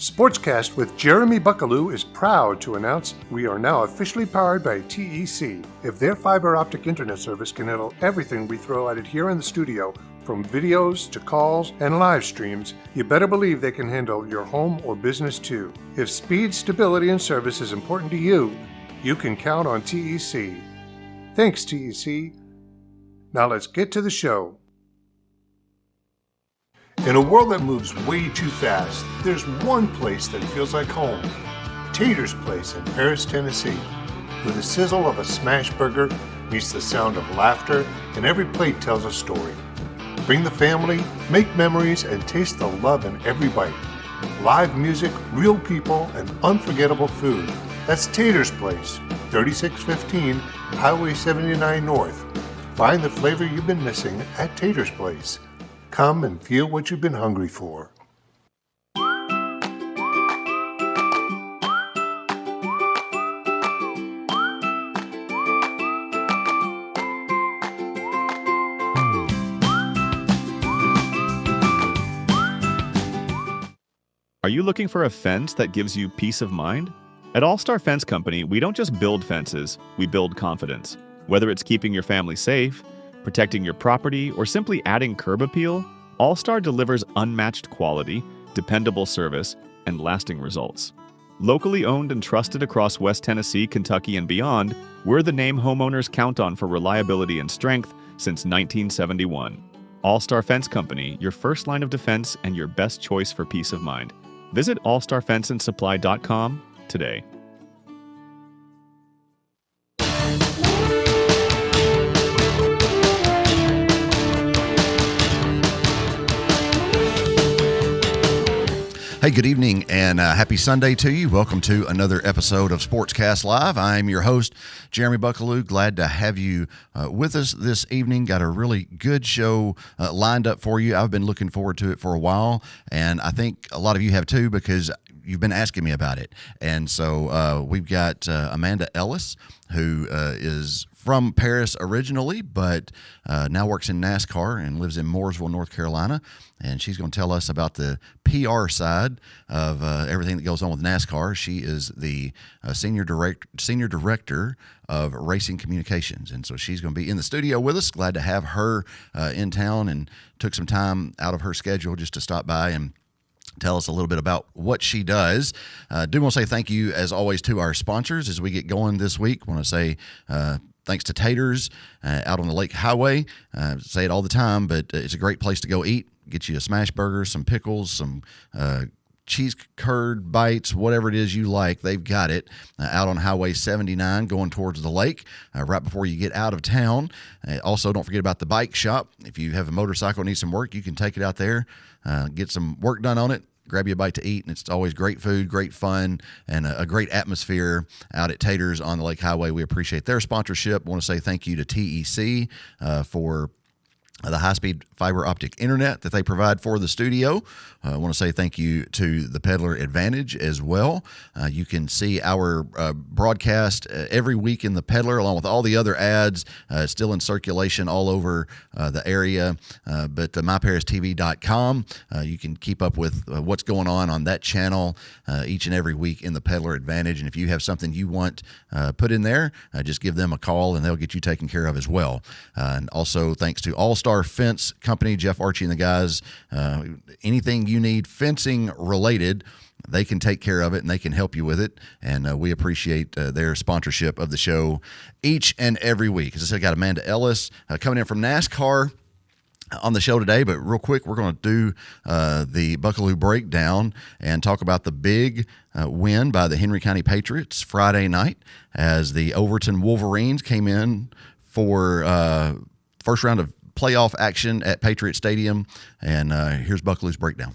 SportsCast with Jeremy Buckelew is proud to announce we are now officially powered by TEC. If their fiber optic internet service can handle everything we throw at it here in the studio, from videos to calls and live streams, you better believe they can handle your home or business too. If speed, stability, and service is important to you, you can count on TEC. Thanks, TEC. Now let's get to the show. In a world that moves way too fast, there's one place that feels like home. Tater's Place in Paris, Tennessee. Where the sizzle of a smash burger meets the sound of laughter, and every plate tells a story. Bring the family, make memories, and taste the love in every bite. Live music, real people, and unforgettable food. That's Tater's Place, 3615 Highway 79 North. Find the flavor you've been missing at Tater's Place. Come and feel what you've been hungry for. Are you looking for a fence that gives you peace of mind? At All Star Fence Company, we don't just build fences, we build confidence. Whether it's keeping your family safe, protecting your property, or simply adding curb appeal, All Star delivers unmatched quality, dependable service, and lasting results. Locally owned and trusted across West Tennessee, Kentucky, and beyond, we're the name homeowners count on for reliability and strength since 1971. All Star Fence Company, your first line of defense and your best choice for peace of mind. Visit allstarfenceandsupply.com today. Hey, good evening and happy Sunday to you. Welcome to another episode of SportsCast Live. I'm your host, Jeremy Buckelew. Glad to have you with us this evening. Got a really good show lined up for you. I've been looking forward to it for a while, and I think a lot of you have too, because you've been asking me about it. And so we've got Amanda Ellis, who is from Paris originally, but now works in NASCAR and lives in Mooresville, North Carolina. And she's going to tell us about the PR side of everything that goes on with NASCAR. She is the senior director of racing communications, and so she's going to be in the studio with us. Glad to have her in town, and took some time out of her schedule just to stop by and tell us a little bit about what she does. Do want to say thank you, as always, to our sponsors as we get going this week. Want to say thanks to Tater's out on the Lake Highway. Say it all the time, but it's a great place to go eat. Get you a smash burger, some pickles, some cheese curd bites, whatever it is you like. They've got it out on Highway 79 going towards the lake right before you get out of town. Also, don't forget about the bike shop. If you have a motorcycle, need some work, you can take it out there, get some work done on it, grab you a bite to eat, and it's always great food, great fun, and a great atmosphere out at Tater's on the Lake Highway. We appreciate their sponsorship. I want to say thank you to TEC for the high-speed fiber optic internet that they provide for the studio. I want to say thank you to the Peddler Advantage as well. You can see our broadcast every week in the Peddler, along with all the other ads still in circulation all over the area. But myparistv.com, you can keep up with what's going on that channel each and every week in the Peddler Advantage. And if you have something you want put in there, just give them a call and they'll get you taken care of as well. And also thanks to All Star Fence Company, Jeff Archie and the guys. Anything you need fencing related, they can take care of it and they can help you with it. And we appreciate their sponsorship of the show each and every week. As I said, I got Amanda Ellis coming in from NASCAR on the show today, but real quick, we're going to do the Buckelew breakdown and talk about the big win by the Henry County Patriots Friday night as the Overton Wolverines came in for first round of playoff action at Patriot Stadium. And here's Buckelew's breakdown.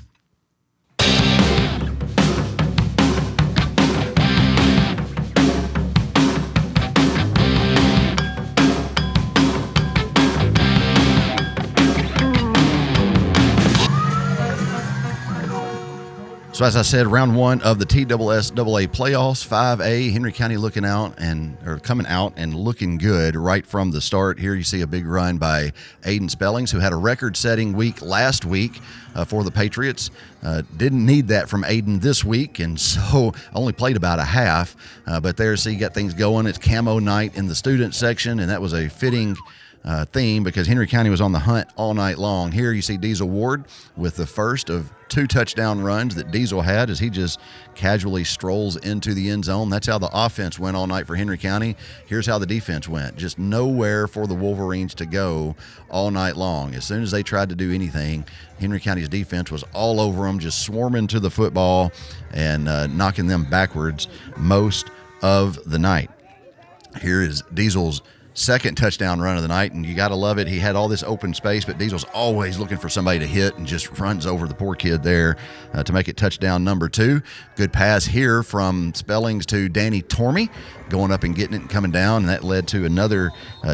So as I said, round one of the TSSAA playoffs, 5A, Henry County coming out and looking good right from the start. Here you see a big run by Aiden Spellings, who had a record-setting week last week for the Patriots. Didn't need that from Aiden this week, and so only played about a half. But there, see, you got things going. It's camo night in the student section, and that was a fitting theme because Henry County was on the hunt all night long. Here you see Diesel Ward with the first of 2 touchdown runs that Diesel had as he just casually strolls into the end zone. That's how the offense went all night for Henry County. Here's how the defense went. Just nowhere for the Wolverines to go all night long. As soon as they tried to do anything, Henry County's defense was all over them, just swarming to the football and knocking them backwards most of the night. Here is Diesel's second touchdown run of the night, and you got to love it. He had all this open space, but Diesel's always looking for somebody to hit and just runs over the poor kid there to make it touchdown number 2. Good pass here from Spellings to Danny Tormey, going up and getting it and coming down, and that led to another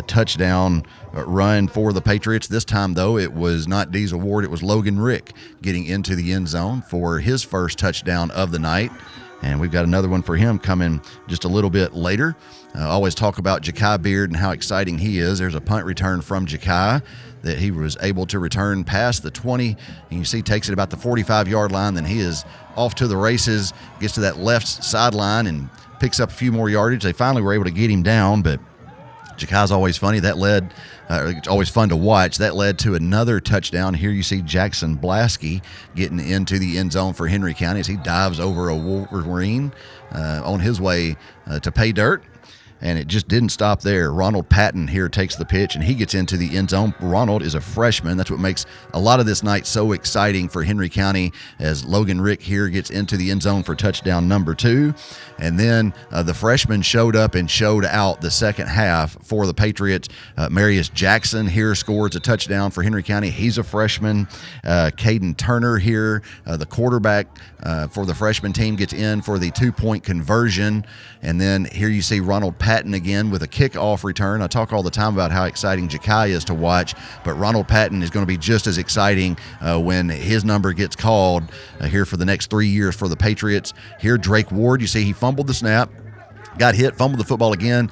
touchdown run for the Patriots. This time, though, it was not Diesel Ward, it was Logan Rick getting into the end zone for his first touchdown of the night. And we've got another one for him coming just a little bit later. Always talk about Ja'Kai Beard and how exciting he is. There's a punt return from Ja'Kai that he was able to return past the 20. And you see, takes it about the 45-yard line. Then he is off to the races, gets to that left sideline and picks up a few more yardage. They finally were able to get him down, but Ja'Kai's always funny. It's always fun to watch. That led to another touchdown. Here you see Jackson Blasky getting into the end zone for Henry County as he dives over a Wolverine on his way to pay dirt. And it just didn't stop there. Ronald Patton here takes the pitch, and he gets into the end zone. Ronald is a freshman. That's what makes a lot of this night so exciting for Henry County as Logan Rick here gets into the end zone for touchdown number 2. And then the freshman showed up and showed out the second half for the Patriots. Marius Jackson here scores a touchdown for Henry County. He's a freshman. Caden Turner here, the quarterback for the freshman team, gets in for the 2-point conversion. And then here you see Ronald Patton again with a kickoff return. I talk all the time about how exciting Ja'Kai is to watch, but Ronald Patton is going to be just as exciting when his number gets called here for the next 3 years for the Patriots. Here, Drake Ward, you see he fumbled the snap, got hit, fumbled the football again.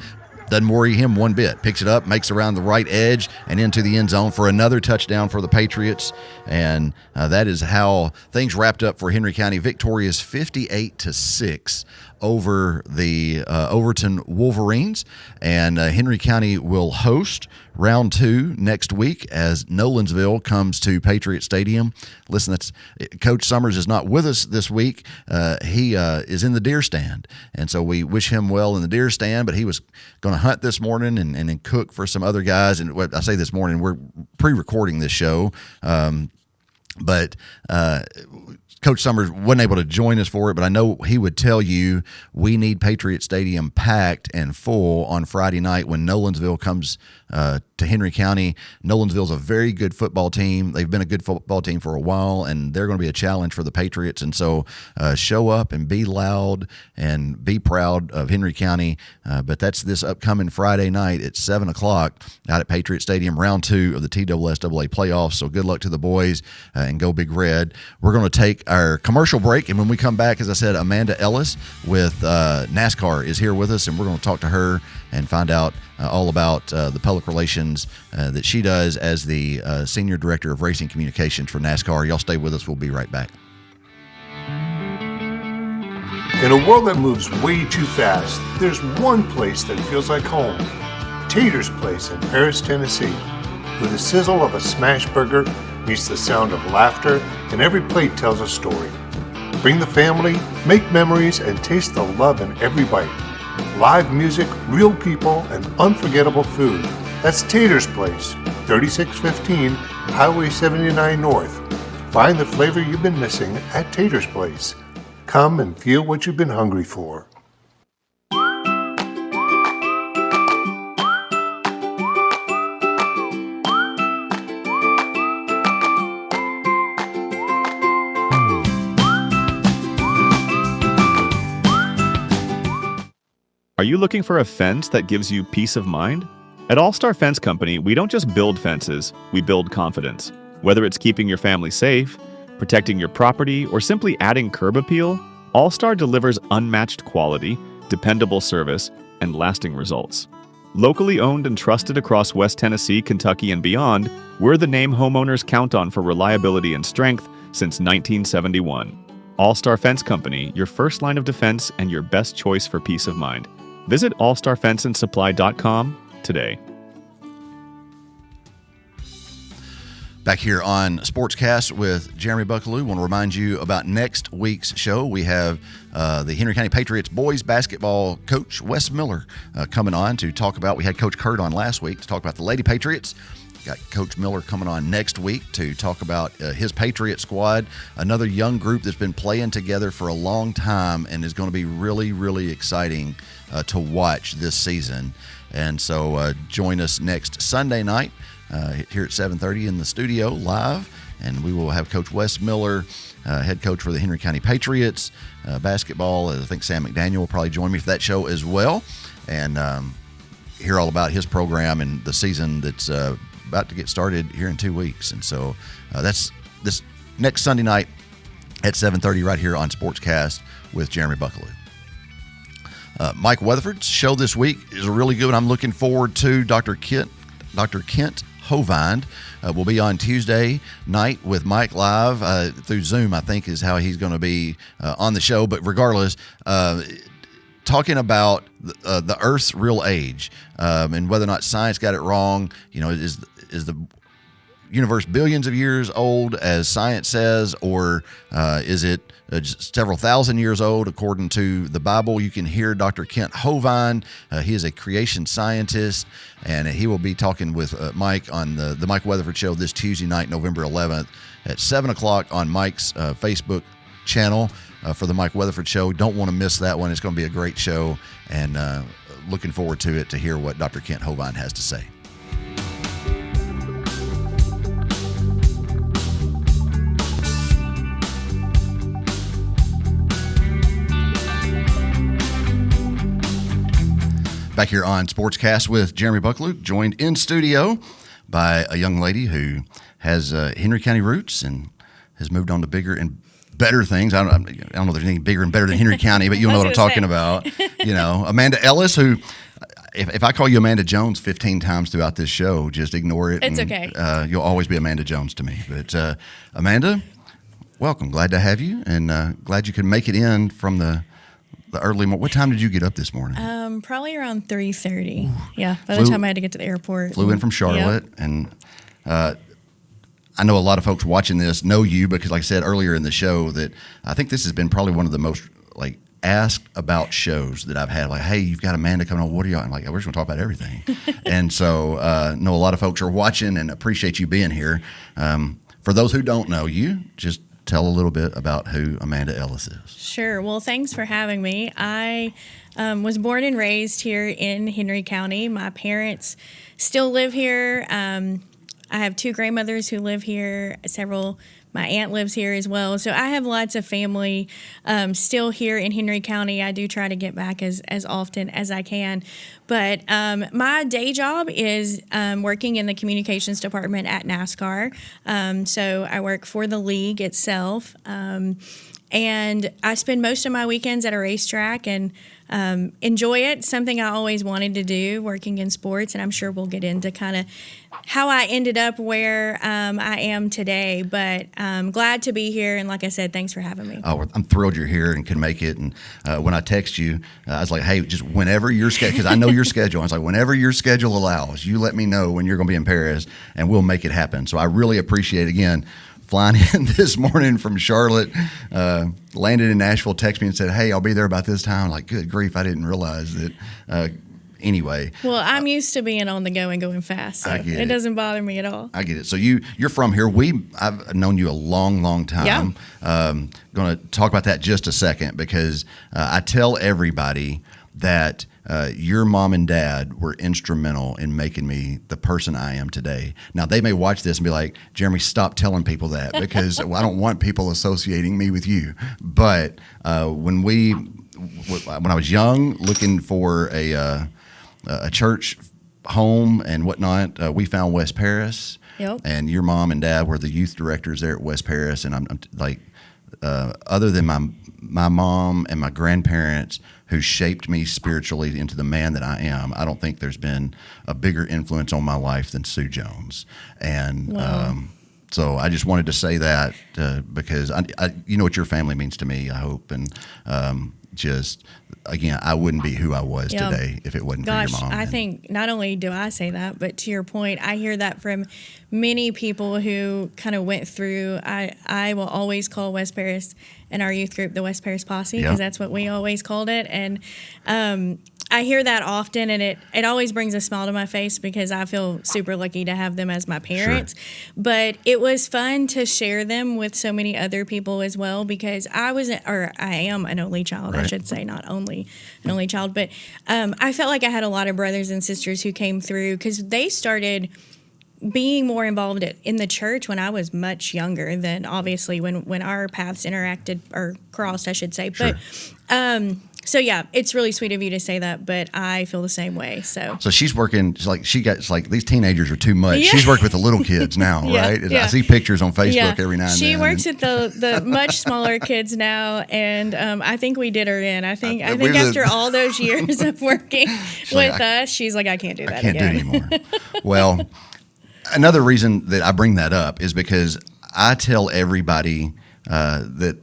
Doesn't worry him one bit. Picks it up, makes around the right edge, and into the end zone for another touchdown for the Patriots. And that is how things wrapped up for Henry County. Victorious 58-6 over the Overton Wolverines. And Henry County will host round 2 next week as Nolensville comes to Patriot Stadium. Listen, Coach Summers is not with us this week. He is in the deer stand, and so we wish him well in the deer stand, but he was going to hunt this morning and then cook for some other guys. And what I say this morning, we're pre-recording this show, but Coach Summers wasn't able to join us for it, but I know he would tell you we need Patriot Stadium packed and full on Friday night when Nolensville comes to Henry County. Nolensville's a very good football team. They've been a good football team for a while, and they're going to be a challenge for the Patriots. And so show up and be loud and be proud of Henry County. But that's this upcoming Friday night at 7 o'clock out at Patriot Stadium, round 2 of the TSSAA playoffs. So good luck to the boys and go Big Red. We're going to take our commercial break, and when we come back, as I said, Amanda Ellis with NASCAR is here with us, and we're going to talk to her and find out all about the public relations that she does as the Senior Director of Racing Communications for NASCAR. Y'all stay with us. We'll be right back. In a world that moves way too fast, there's one place that feels like home. Tater's Place in Paris, Tennessee, where the sizzle of a smash burger meets the sound of laughter, and every plate tells a story. Bring the family, make memories, and taste the love in every bite. Live music, real people, and unforgettable food. That's Tater's Place, 3615 Highway 79 North. Find the flavor you've been missing at Tater's Place. Come and feel what you've been hungry for. Are you looking for a fence that gives you peace of mind? At All Star Fence Company, we don't just build fences, we build confidence. Whether it's keeping your family safe, protecting your property, or simply adding curb appeal, All-Star delivers unmatched quality, dependable service, and lasting results. Locally owned and trusted across West Tennessee, Kentucky, and beyond, we're the name homeowners count on for reliability and strength since 1971. All-Star Fence Company, your first line of defense and your best choice for peace of mind. Visit allstarfenceandsupply.com today. Back here on SportsCast with Jeremy Buckelew. Want to remind you about next week's show. We have the Henry County Patriots boys basketball coach Wes Miller coming on to talk about. We had Coach Kurt on last week to talk about the Lady Patriots. Got Coach Miller coming on next week to talk about his Patriot squad, another young group that's been playing together for a long time and is going to be really, really exciting to watch this season. And so join us next Sunday night here at 7:30 in the studio live, and we will have Coach Wes Miller, head coach for the Henry County Patriots basketball. I think Sam McDaniel will probably join me for that show as well, and hear all about his program and the season that's about to get started here in 2 weeks. And so that's this next Sunday night at 7:30 right here on SportsCast with Jeremy Buckelew. Mike Weatherford's show this week is a really good one. I'm looking forward to Dr. Kent Hovind will be on Tuesday night with Mike live through Zoom, I think is how he's going to be on the show. But regardless, talking about the Earth's real age and whether or not science got it wrong. You know, is the universe billions of years old, as science says, or is it several thousand years old according to the Bible? You can hear Dr. Kent Hovind. He is a creation scientist, and he will be talking with Mike on the Mike Weatherford Show this Tuesday night, November 11th at 7 o'clock on Mike's Facebook channel for the Mike Weatherford Show. Don't want to miss that one. It's going to be a great show, and looking forward to it to hear what Dr. Kent Hovind has to say. Back here on SportsCast with Jeremy Buckelew, joined in studio by a young lady who has Henry County roots and has moved on to bigger and better things. I don't know if there's anything bigger and better than Henry County, but you know what I'm talking about. You know, Amanda Ellis, who, if I call you Amanda Jones 15 times throughout this show, just ignore it. It's okay. You'll always be Amanda Jones to me. But Amanda, welcome. Glad to have you, and glad you could make it in from the early morning. What time did you get up this morning? Probably around 3:30. Yeah, by the time I had to get to the airport. Flew in from Charlotte, yep. And I know a lot of folks watching this know you because, like I said earlier in the show, that I think this has been probably one of the most asked about shows that I've had. Like, hey, you've got Amanda coming on. What are you on? I'm like, we're just going to talk about everything. And so know a lot of folks are watching and appreciate you being here. For those who don't know you, just tell a little bit about who Amanda Ellis is. Sure. Well, thanks for having me. I was born and raised here in Henry County. My parents still live here. I have two grandmothers who live here. My aunt lives here as well. So I have lots of family still here in Henry County. I do try to get back as often as I can. But my day job is working in the communications department at NASCAR. So I work for the league itself. And I spend most of my weekends at a racetrack and enjoy it. Something I always wanted to do, working in sports. And I'm sure we'll get into kind of how I ended up where I am today. But I'm glad to be here. And like I said, thanks for having me. Oh, I'm thrilled you're here and can make it. And when I text you, I was like, hey, just whenever your schedule, because I know your schedule. I was like, whenever your schedule allows, you let me know when you're going to be in Paris and we'll make it happen. So I really appreciate, again, flying in this morning from Charlotte, landed in Nashville, texted me and said, hey, I'll be there about this time. I'm like, good grief, I didn't realize that. Anyway. Well, I'm used to being on the go and going fast, so it doesn't bother me at all. I get it. So you're from here. I've known you a long, long time. Yeah. Going to talk about that just a second because I tell everybody that your mom and dad were instrumental in making me the person I am today. Now, they may watch this and be like, Jeremy, stop telling people that because I don't want people associating me with you. But when I was young, looking for a church home and whatnot, we found West Paris. Yep. And your mom and dad were the youth directors there at West Paris. And I'm like, other than my mom and my grandparents who shaped me spiritually into the man that I am, I don't think there's been a bigger influence on my life than Sue Jones. And so I just wanted to say that because I you know what your family means to me, I hope. And just, again, I wouldn't be who I was today if it wasn't for your mom. I think not only do I say that, but to your point, I hear that from many people who kind of went through. I will always call West Paris and our youth group the West Paris Posse because that's what we always called it. And I hear that often, and it always brings a smile to my face because I feel super lucky to have them as my parents. Sure. But it was fun to share them with so many other people as well because I am an only child, I should say, not only an only child. But I felt like I had a lot of brothers and sisters who came through because they started being more involved in the church when I was much younger than obviously when our paths interacted or crossed, I should say. Sure. But so yeah, it's really sweet of you to say that, but I feel the same way. So she's working. It's like these teenagers are too much. Yeah. She's worked with the little kids now, right? Yeah. I see pictures on Facebook every now and then. She works with the much smaller kids now, and I think we did her in. I think after all those years of working with us, she's like, I can't do that. I can't do it anymore. Well, another reason that I bring that up is because I tell everybody that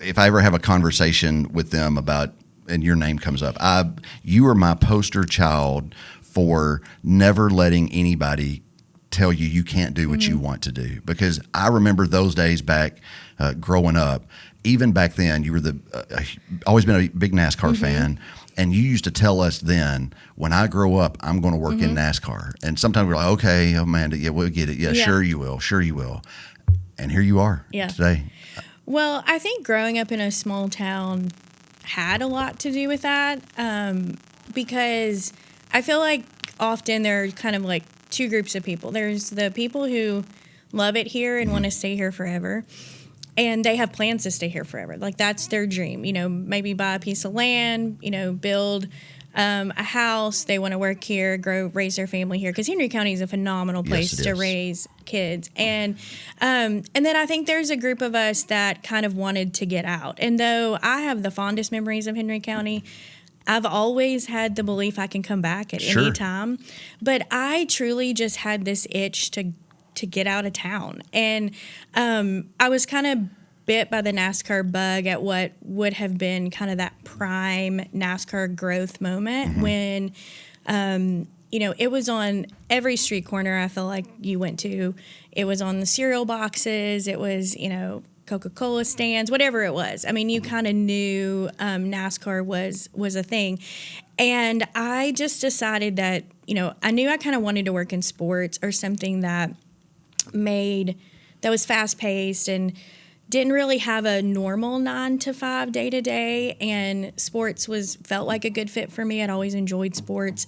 if I ever have a conversation with them about, and your name comes up, you are my poster child for never letting anybody tell you can't do what you want to do. Because I remember those days back growing up. Even back then, you were always been a big NASCAR fan. And you used to tell us then, when I grow up, I'm going to work in NASCAR. And sometimes we're like, okay, Amanda, we'll get it. Yeah, sure you will. Sure you will. And here you are today. Well, I think growing up in a small town had a lot to do with that because I feel like often there are kind of like two groups of people. There's the people who love it here and want to stay here forever, and they have plans to stay here forever. Like that's their dream, maybe buy a piece of land, build a house. They want to work here, raise their family here because Henry County is a phenomenal place to raise kids. And then I think there's a group of us that kind of wanted to get out. And though I have the fondest memories of Henry County, I've always had the belief I can come back at any time. But I truly just had this itch to get out of town. And I was kind of bit by the NASCAR bug at what would have been kind of that prime NASCAR growth moment when, it was on every street corner I feel like you went to. It was on the cereal boxes. It was, Coca-Cola stands, whatever it was. I mean, you kind of knew NASCAR was a thing. And I just decided that, I knew I kind of wanted to work in sports or something that was fast-paced and didn't really have a normal 9-to-5 day-to-day, and sports felt like a good fit for me. I'd always enjoyed sports.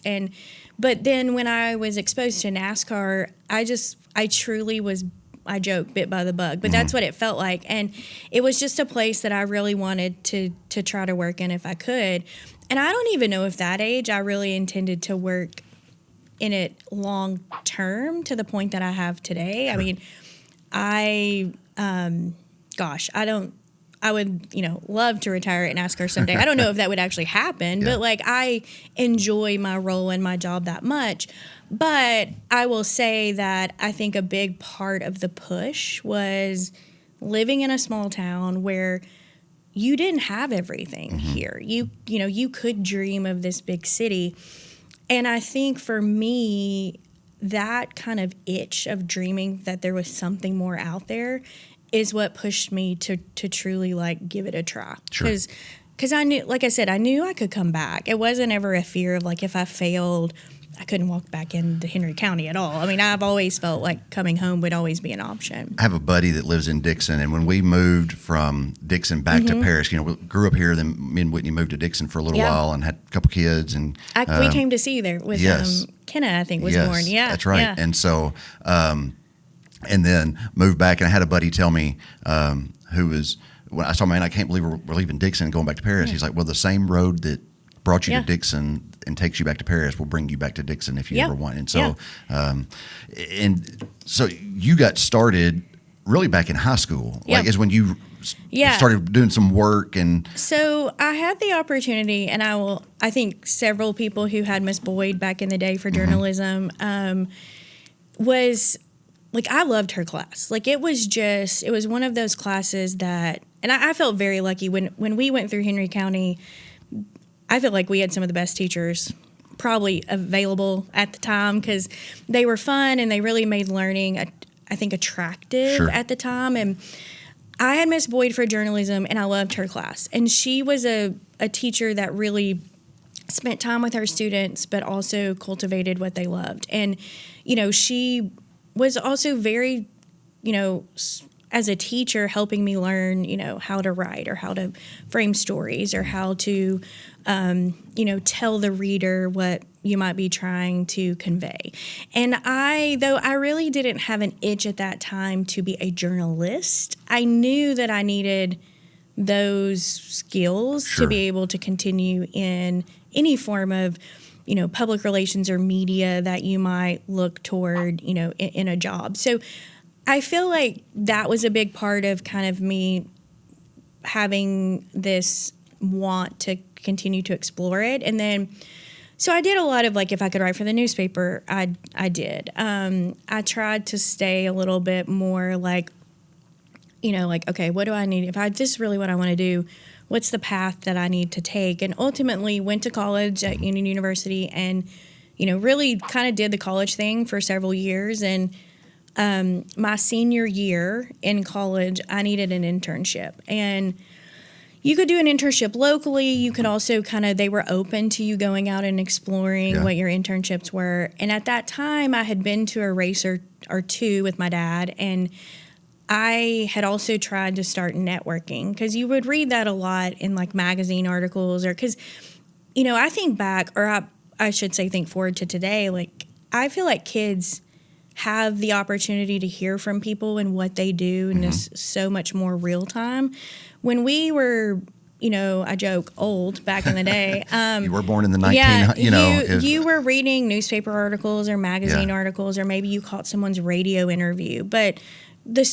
But then when I was exposed to NASCAR, I truly was, I joke, bit by the bug, but that's what it felt like. And it was just a place that I really wanted to try to work in if I could. And I don't even know if that age I really intended to work in it long term to the point that I have today. Sure. I mean, I would, love to retire at NASCAR someday. I don't know if that would actually happen, but I enjoy my role and my job that much. But I will say that I think a big part of the push was living in a small town where you didn't have everything here. You could dream of this big city. And I think for me, that kind of itch of dreaming that there was something more out there is what pushed me to truly give it a try. Sure. Because I knew, like I said, I knew I could come back. It wasn't ever a fear of if I failed, I couldn't walk back into Henry County at all. I mean, I've always felt like coming home would always be an option. I have a buddy that lives in Dixon, and when we moved from Dixon back to Paris, we grew up here, then me and Whitney moved to Dixon for a little while and had a couple kids. And we came to see you there with Kenna, I think, was born. Yeah, that's right. Yeah. And so, and then moved back, and I had a buddy tell me who was, when I told him, man, I can't believe we're leaving Dixon and going back to Paris. He's like, well, the same road that brought you to Dixon, and takes you back to Paris will bring you back to Dixon if you Yeah. ever want. And so, Yeah. and so you got started really back in high school, Yeah. like is when you Yeah. started doing some work. And So I had the opportunity, and I think several people who had Miss Boyd back in the day for journalism was like, I loved her class. Like it was one of those classes that, and I felt very lucky when we went through Henry County. I feel like we had some of the best teachers probably available at the time because they were fun and they really made learning, I think, attractive Sure. at the time. And I had Miss Boyd for journalism, and I loved her class. And she was a teacher that really spent time with her students, but also cultivated what they loved. And, she was also very, as a teacher, helping me learn, how to write or how to frame stories or how to, tell the reader what you might be trying to convey. And though I really didn't have an itch at that time to be a journalist, I knew that I needed those skills Sure. to be able to continue in any form of, public relations or media that you might look toward, in a job. So I feel like that was a big part of kind of me having this want to continue to explore it. And then, so I did a lot of, like, if I could write for the newspaper, I did. I tried to stay a little bit more like, okay, what do I need? If this is really what I want to do, what's the path that I need to take? And ultimately went to college at Union University and, really kind of did the college thing for several years. And my senior year in college, I needed an internship. And you could do an internship locally. You could also they were open to you going out and exploring what your internships were. And at that time, I had been to a race or two with my dad. And I had also tried to start networking because you would read that a lot in like magazine articles or because, I think back, or I should say think forward to today, like I feel like kids have the opportunity to hear from people and what they do and it's so much more real time. When we were, I joke, old back in the day. you were born in the you were reading newspaper articles or magazine articles, or maybe you caught someone's radio interview. But the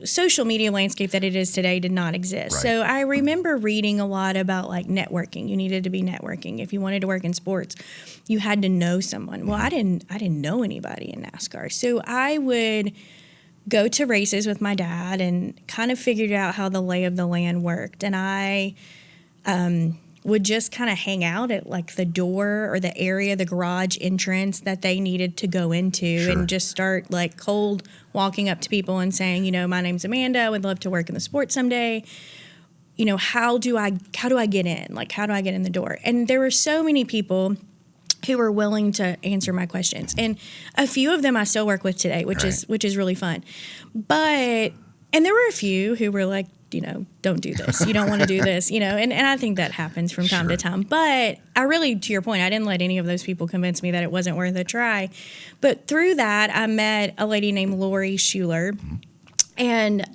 social media landscape that it is today did not exist. Right. So I remember reading a lot about like networking. You needed to be networking. If you wanted to work in sports, you had to know someone. Well, I didn't know anybody in NASCAR. So I would go to races with my dad and kind of figured out how the lay of the land worked. And I would just kind of hang out at like the door or the area, the garage entrance that they needed to go into and just start like cold walking up to people and saying, my name's Amanda. I would love to work in the sport someday. How do I get in? Like, how do I get in the door? And there were so many people who were willing to answer my questions. And a few of them I still work with today, which is really fun. And there were a few who were like, don't do this. You don't want to do this, and I think that happens from time to time. But I really, to your point, I didn't let any of those people convince me that it wasn't worth a try. But through that, I met a lady named Lori Schuler and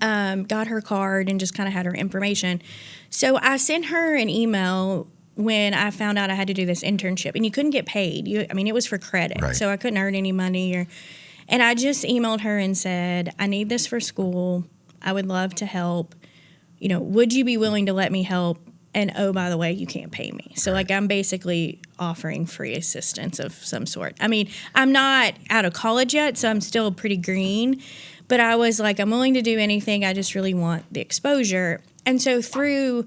got her card and just kind of had her information. So I sent her an email when I found out I had to do this internship, and you couldn't get paid. It was for credit, so I couldn't earn any money. And I just emailed her and said, I need this for school. I would love to help. Would you be willing to let me help? And oh, by the way, you can't pay me. So like I'm basically offering free assistance of some sort. I'm not out of college yet, so I'm still pretty green. But I was like, I'm willing to do anything. I just really want the exposure. And so through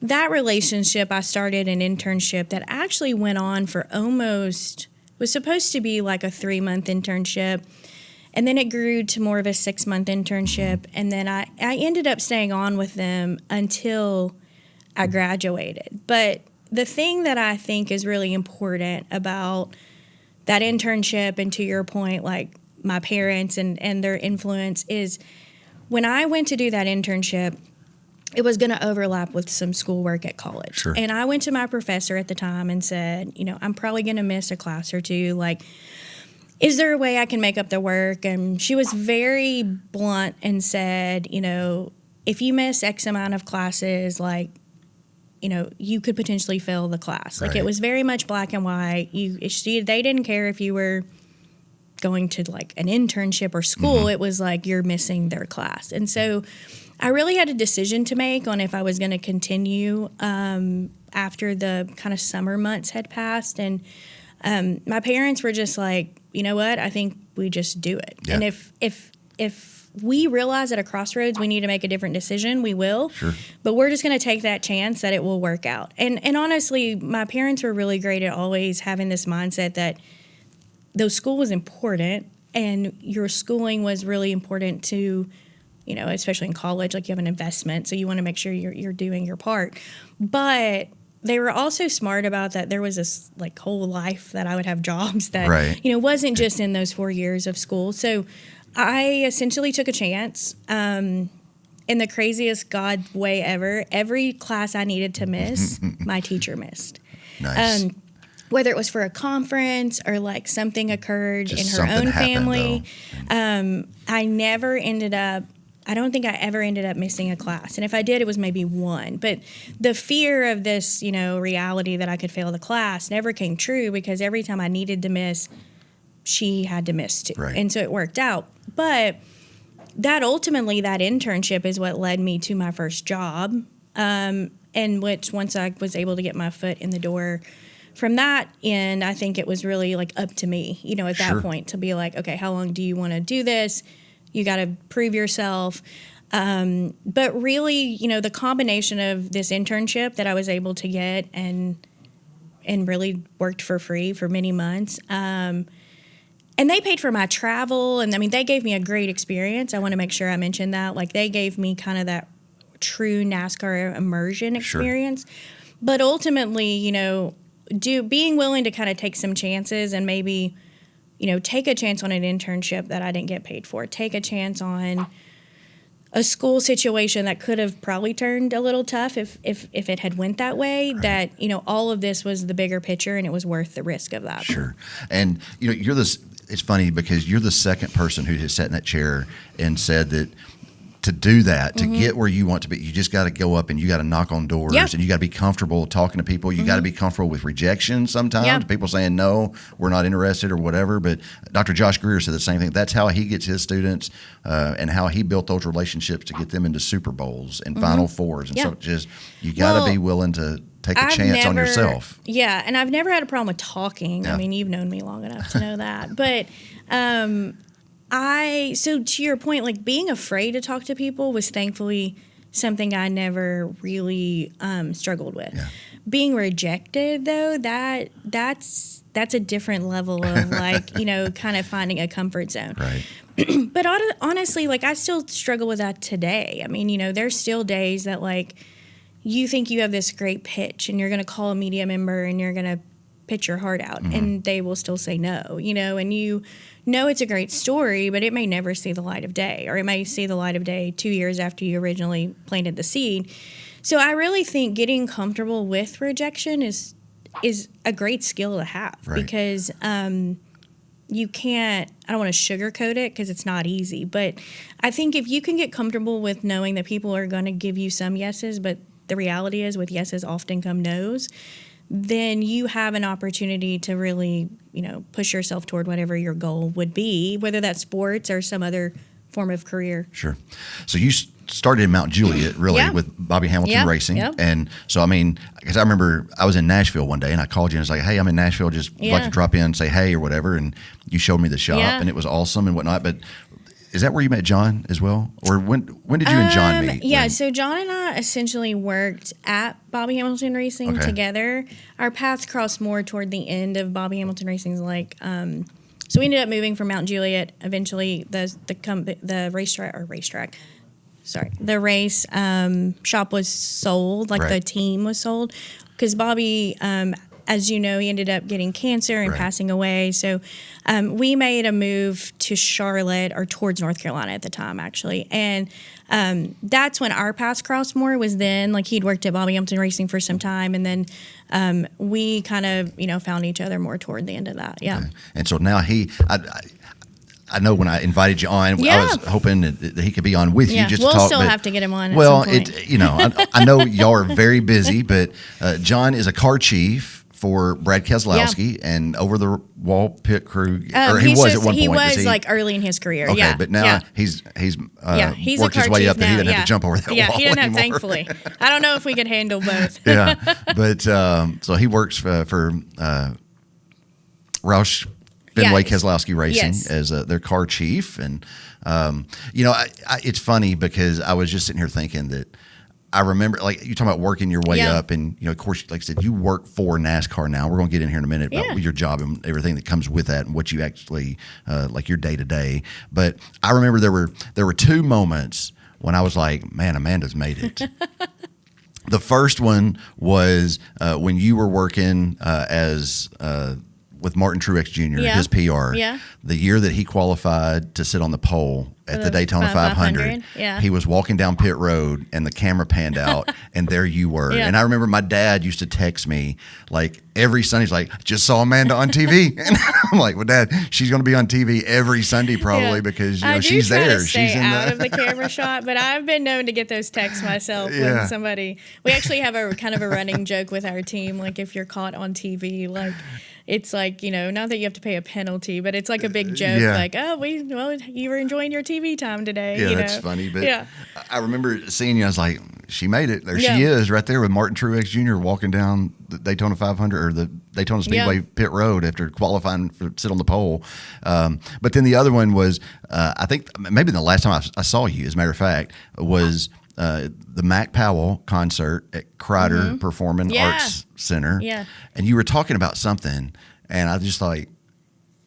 that relationship, I started an internship that actually went on for was supposed to be like a 3-month internship. And then it grew to more of a 6-month internship. And then I ended up staying on with them until I graduated. But the thing that I think is really important about that internship, and to your point, like my parents and their influence, is when I went to do that internship, it was going to overlap with some schoolwork at college. Sure. And I went to my professor at the time and said, I'm probably going to miss a class or two. Like, is there a way I can make up the work? And she was very blunt and said, if you miss X amount of classes, like, you could potentially fail the class. Like, Right. it was very much black and white. They didn't care if you were going to like an internship or school. It was like you're missing their class. And so I really had a decision to make on if I was going to continue after the kind of summer months had passed. And my parents were just like, you know what, I think we just do it. Yeah. And if we realize at a crossroads we need to make a different decision, we will. Sure. But we're just going to take that chance that it will work out. And honestly, my parents were really great at always having this mindset that though school was important and your schooling was really important to, especially in college, like you have an investment, so you want to make sure you're doing your part. But they were also smart about that there was this like whole life that I would have jobs that, Right. Wasn't just in those 4 years of school. So I essentially took a chance in the craziest God way ever. Every class I needed to miss, my teacher missed. Nice. Whether it was for a conference or like something occurred Just in her something own happened, family. I don't think I ever ended up missing a class. And if I did, it was maybe one. But the fear of this, reality that I could fail the class never came true because every time I needed to miss, she had to miss too. Right. And so it worked out. But that internship is what led me to my first job. And which once I was able to get my foot in the door from that end, I think it was really like up to me, at Sure. that point to be like, okay, how long do you want to do this? You got to prove yourself. But really, the combination of this internship that I was able to get and really worked for free for many months. And they paid for my travel. And they gave me a great experience. I want to make sure I mention that. Like, they gave me kind of that true NASCAR immersion experience. Sure. But ultimately, being willing to kind of take some chances and maybe, take a chance on an internship that I didn't get paid for, take a chance on a school situation that could have probably turned a little tough if it had went that way, right. That, all of this was the bigger picture and it was worth the risk of that. Sure. And, it's funny because you're the second person who has sat in that chair and said that to do that, to get where you want to be, you just got to go up and you got to knock on doors and you got to be comfortable talking to people. You got to be comfortable with rejection sometimes, people saying, no, we're not interested or whatever. But Dr. Josh Greer said the same thing. That's how he gets his students and how he built those relationships to get them into Super Bowls and Final Fours. And so you got to be willing to take a chance on yourself. Yeah, and I've never had a problem with talking. Yeah. You've known me long enough to know that. But so to your point, like being afraid to talk to people was thankfully something I never really struggled with. Yeah. Being rejected, though, that's a different level of like, kind of finding a comfort zone. Right. But honestly, like I still struggle with that today. There's still days that like you think you have this great pitch and you're going to call a media member and you're going to pitch your heart out and they will still say no, and you know it's a great story, but it may never see the light of day, or it may see the light of day 2 years after you originally planted the seed. So I really think getting comfortable with rejection is a great skill to have, right. Because you can't, I don't want to sugarcoat it because it's not easy, but I think if you can get comfortable with knowing that people are going to give you some yeses, but the reality is with yeses often come no's, then you have an opportunity to really, push yourself toward whatever your goal would be, whether that's sports or some other form of career. Sure. So you started in Mount Juliet, really, with Bobby Hamilton Racing. Yep. And so, because I remember I was in Nashville one day and I called you and I was like, hey, I'm in Nashville, just like to drop in and say hey or whatever. And you showed me the shop and it was awesome and whatnot. But is that where you met John as well? Or when did you and John meet? Yeah, so John and I essentially worked at Bobby Hamilton Racing together. Our paths crossed more toward the end of Bobby Hamilton Racing's so we ended up moving from Mount Juliet. Eventually, the race shop was sold, the team was sold, because Bobby, as you know, he ended up getting cancer and passing away. So we made a move to Charlotte, or towards North Carolina at the time, actually. And that's when our paths crossed more, was then. Like, he'd worked at Bobby Hamilton Racing for some time, and then we kind of, found each other more toward the end of that. Yeah. Okay. And so now I know when I invited you on, I was hoping that he could be on with you just to talk. We'll still have to get him on. Well, at some point. you know, I know y'all are very busy, but John is a car chief for Brad Keselowski and over the wall pit crew, or he was at one point. He was like early in his career. Okay, but now he's worked his way up that he didn't have to jump over that wall. Yeah, he didn't anymore. have. Thankfully, I don't know if we could handle both. Yeah, but so he works for Roush Fenway Keselowski Racing as their car chief, and you know, it's funny because I was just sitting here thinking that. I remember, like, you're talking about working your way up, and, you know, of course, like I said, you work for NASCAR now. We're going to get in here in a minute about your job and everything that comes with that and what you actually, like, your day-to-day. But I remember there were two moments when I was like, man, Amanda's made it. The first one was when you were working with Martin Truex Jr., his PR, the year that he qualified to sit on the pole at the Daytona 500. He was walking down pit road and the camera panned out and there you were. And I remember my dad used to text me like every Sunday. He's like, just saw Amanda on TV. And I'm like, well, Dad, she's going to be on TV every Sunday probably because, you know, she's there. She's out of the camera shot, but I've been known to get those texts myself when somebody, we actually have a kind of a running joke with our team. Like if you're caught on TV, like, it's like, you know, not that you have to pay a penalty, but it's like a big joke. Like, oh, you were enjoying your TV time today. Yeah, you that's know? funny. But I remember seeing you. I was like, she made it. There she is right there with Martin Truex Jr. walking down the Daytona 500 or the Daytona Speedway pit road after qualifying to sit on the pole. But then the other one was, I think maybe the last time I saw you, as a matter of fact, was the Mac Powell concert at Crider Performing Arts Center. Yeah. And you were talking about something, and I just like,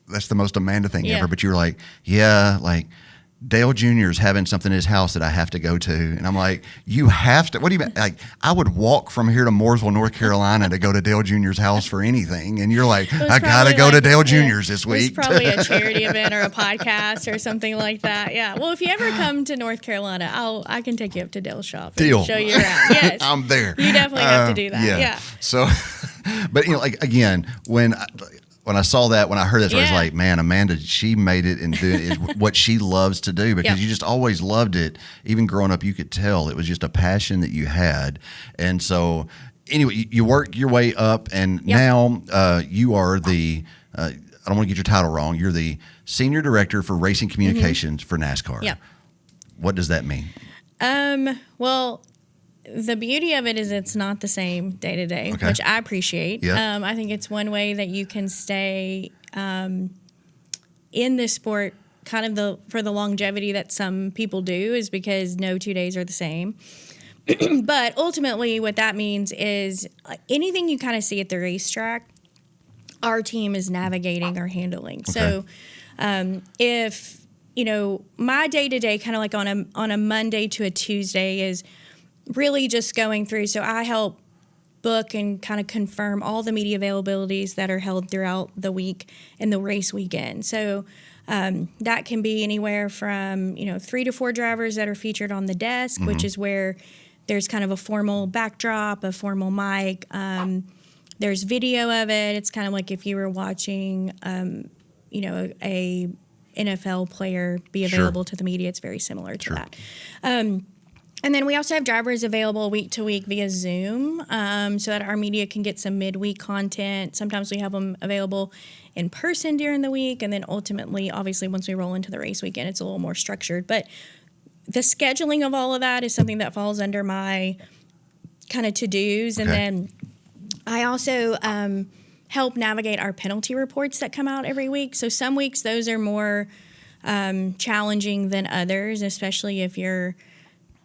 that's the most Amanda thing ever. But you were like, like Dale Jr. is having something in his house that I have to go to. And I'm like, you have to? What do you mean? Like, I would walk from here to Mooresville, North Carolina to go to Dale Jr.'s house for anything. And you're like, I got to go to Dale Jr.'s this week. It's probably a charity event or a podcast or something like that. Yeah. Well, if you ever come to North Carolina, I can take you up to Dale's shop and show you around. Yes. I'm there. You definitely have to do that. Yeah. So, but, you know, like, again, when I saw that, when I heard that, I was like, man, Amanda, she made it and is what she loves to do because you just always loved it. Even growing up, you could tell it was just a passion that you had. And so anyway, you work your way up and now you are the, I don't want to get your title wrong, you're the Senior Director for Racing Communications for NASCAR. Yeah. What does that mean? Well, the beauty of it is it's not the same day to day, which I appreciate. Yeah. I think it's one way that you can stay in this sport kind of for the longevity that some people do is because no 2 days are the same. But ultimately what that means is anything you kind of see at the racetrack, our team is navigating or handling. Okay. So if, you know, my day to day kind of like on a Monday to a Tuesday is really just going through. So I help book and kind of confirm all the media availabilities that are held throughout the week and the race weekend. So that can be anywhere from, 3 to 4 drivers that are featured on the desk, which is where there's kind of a formal backdrop, a formal mic. There's video of it. It's kind of like if you were watching, a NFL player be available to the media. It's very similar to that. And then we also have drivers available week to week via Zoom so that our media can get some midweek content. Sometimes we have them available in person during the week. And then ultimately, obviously, once we roll into the race weekend, it's a little more structured. But the scheduling of all of that is something that falls under my kind of to-dos. And then I also help navigate our penalty reports that come out every week. So some weeks those are more challenging than others, especially if you're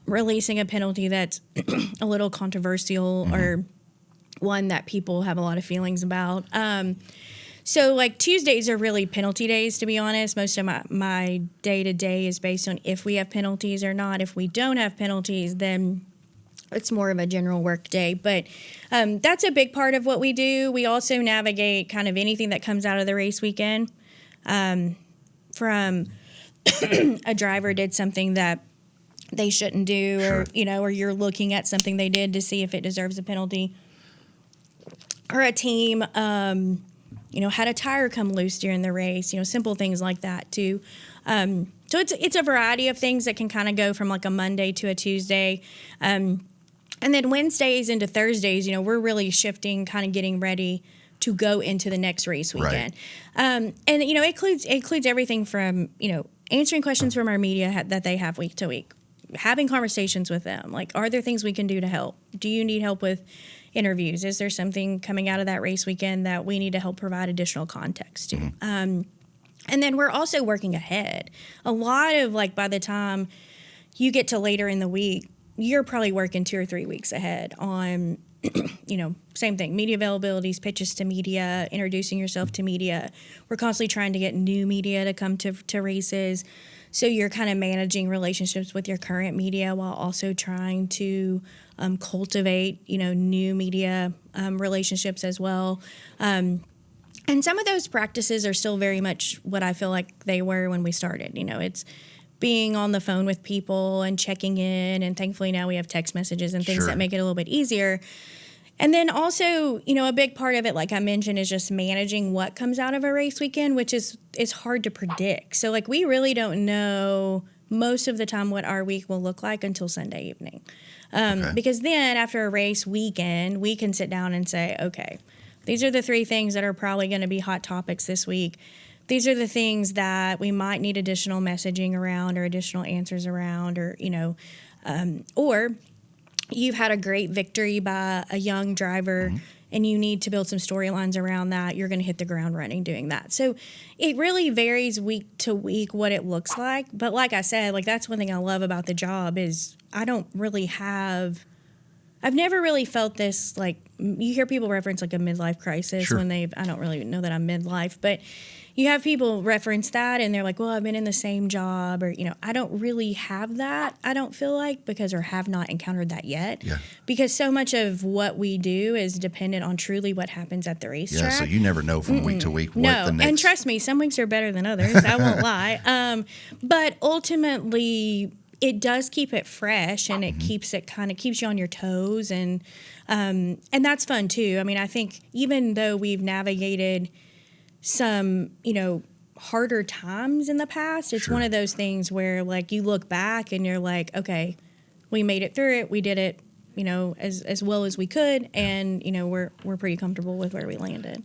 releasing a penalty that's a little controversial or one that people have a lot of feelings about. So like Tuesdays are really penalty days, to be honest. Most of my day-to-day is based on if we have penalties or not. If we don't have penalties, then it's more of a general work day. But that's a big part of what we do. We also navigate kind of anything that comes out of the race weekend. From a driver did something that they shouldn't do, or you're looking at something they did to see if it deserves a penalty. Or a team, had a tire come loose during the race, simple things like that too. So it's a variety of things that can kind of go from like a Monday to a Tuesday. And then Wednesdays into Thursdays, we're really shifting, kind of getting ready to go into the next race weekend. Right. And, it includes everything from, answering questions from our media that they have week to week, having conversations with them. Like, are there things we can do to help? Do you need help with interviews? Is there something coming out of that race weekend that we need to help provide additional context to? Mm-hmm. And then we're also working ahead. A lot of, by the time you get to later in the week, you're probably working 2 or 3 weeks ahead on, same thing, media availabilities, pitches to media, introducing yourself to media. We're constantly trying to get new media to come to races. So you're kind of managing relationships with your current media while also trying to cultivate, new media relationships as well. And some of those practices are still very much what I feel like they were when we started. It's being on the phone with people and checking in. And thankfully now we have text messages and things that make it a little bit easier. And then also, a big part of it, like I mentioned, is just managing what comes out of a race weekend, which is hard to predict. So, we really don't know most of the time what our week will look like until Sunday evening. Because then after a race weekend, we can sit down and say, okay, these are the 3 things that are probably going to be hot topics this week. These are the things that we might need additional messaging around or additional answers around, or you've had a great victory by a young driver, mm-hmm. and you need to build some storylines around that. You're going to hit the ground running doing that. So it really varies week to week what it looks like. But like I said, that's one thing I love about the job is I've never really felt this, you hear people reference a midlife crisis when I don't really know that I'm midlife, but you have people reference that and they're like, well, I've been in the same job, or, I don't really have that, I don't feel like, or have not encountered that yet. Yeah. Because so much of what we do is dependent on truly what happens at the racetrack. Yeah, so you never know from week to week what the next... And trust me, some weeks are better than others, I won't lie. But ultimately, it does keep it fresh, and it keeps you on your toes, and that's fun too. I mean, I think even though we've navigated some, harder times in the past, it's one of those things where you look back and you're like, okay, we made it through it, we did it, as well as we could, and we're pretty comfortable with where we landed.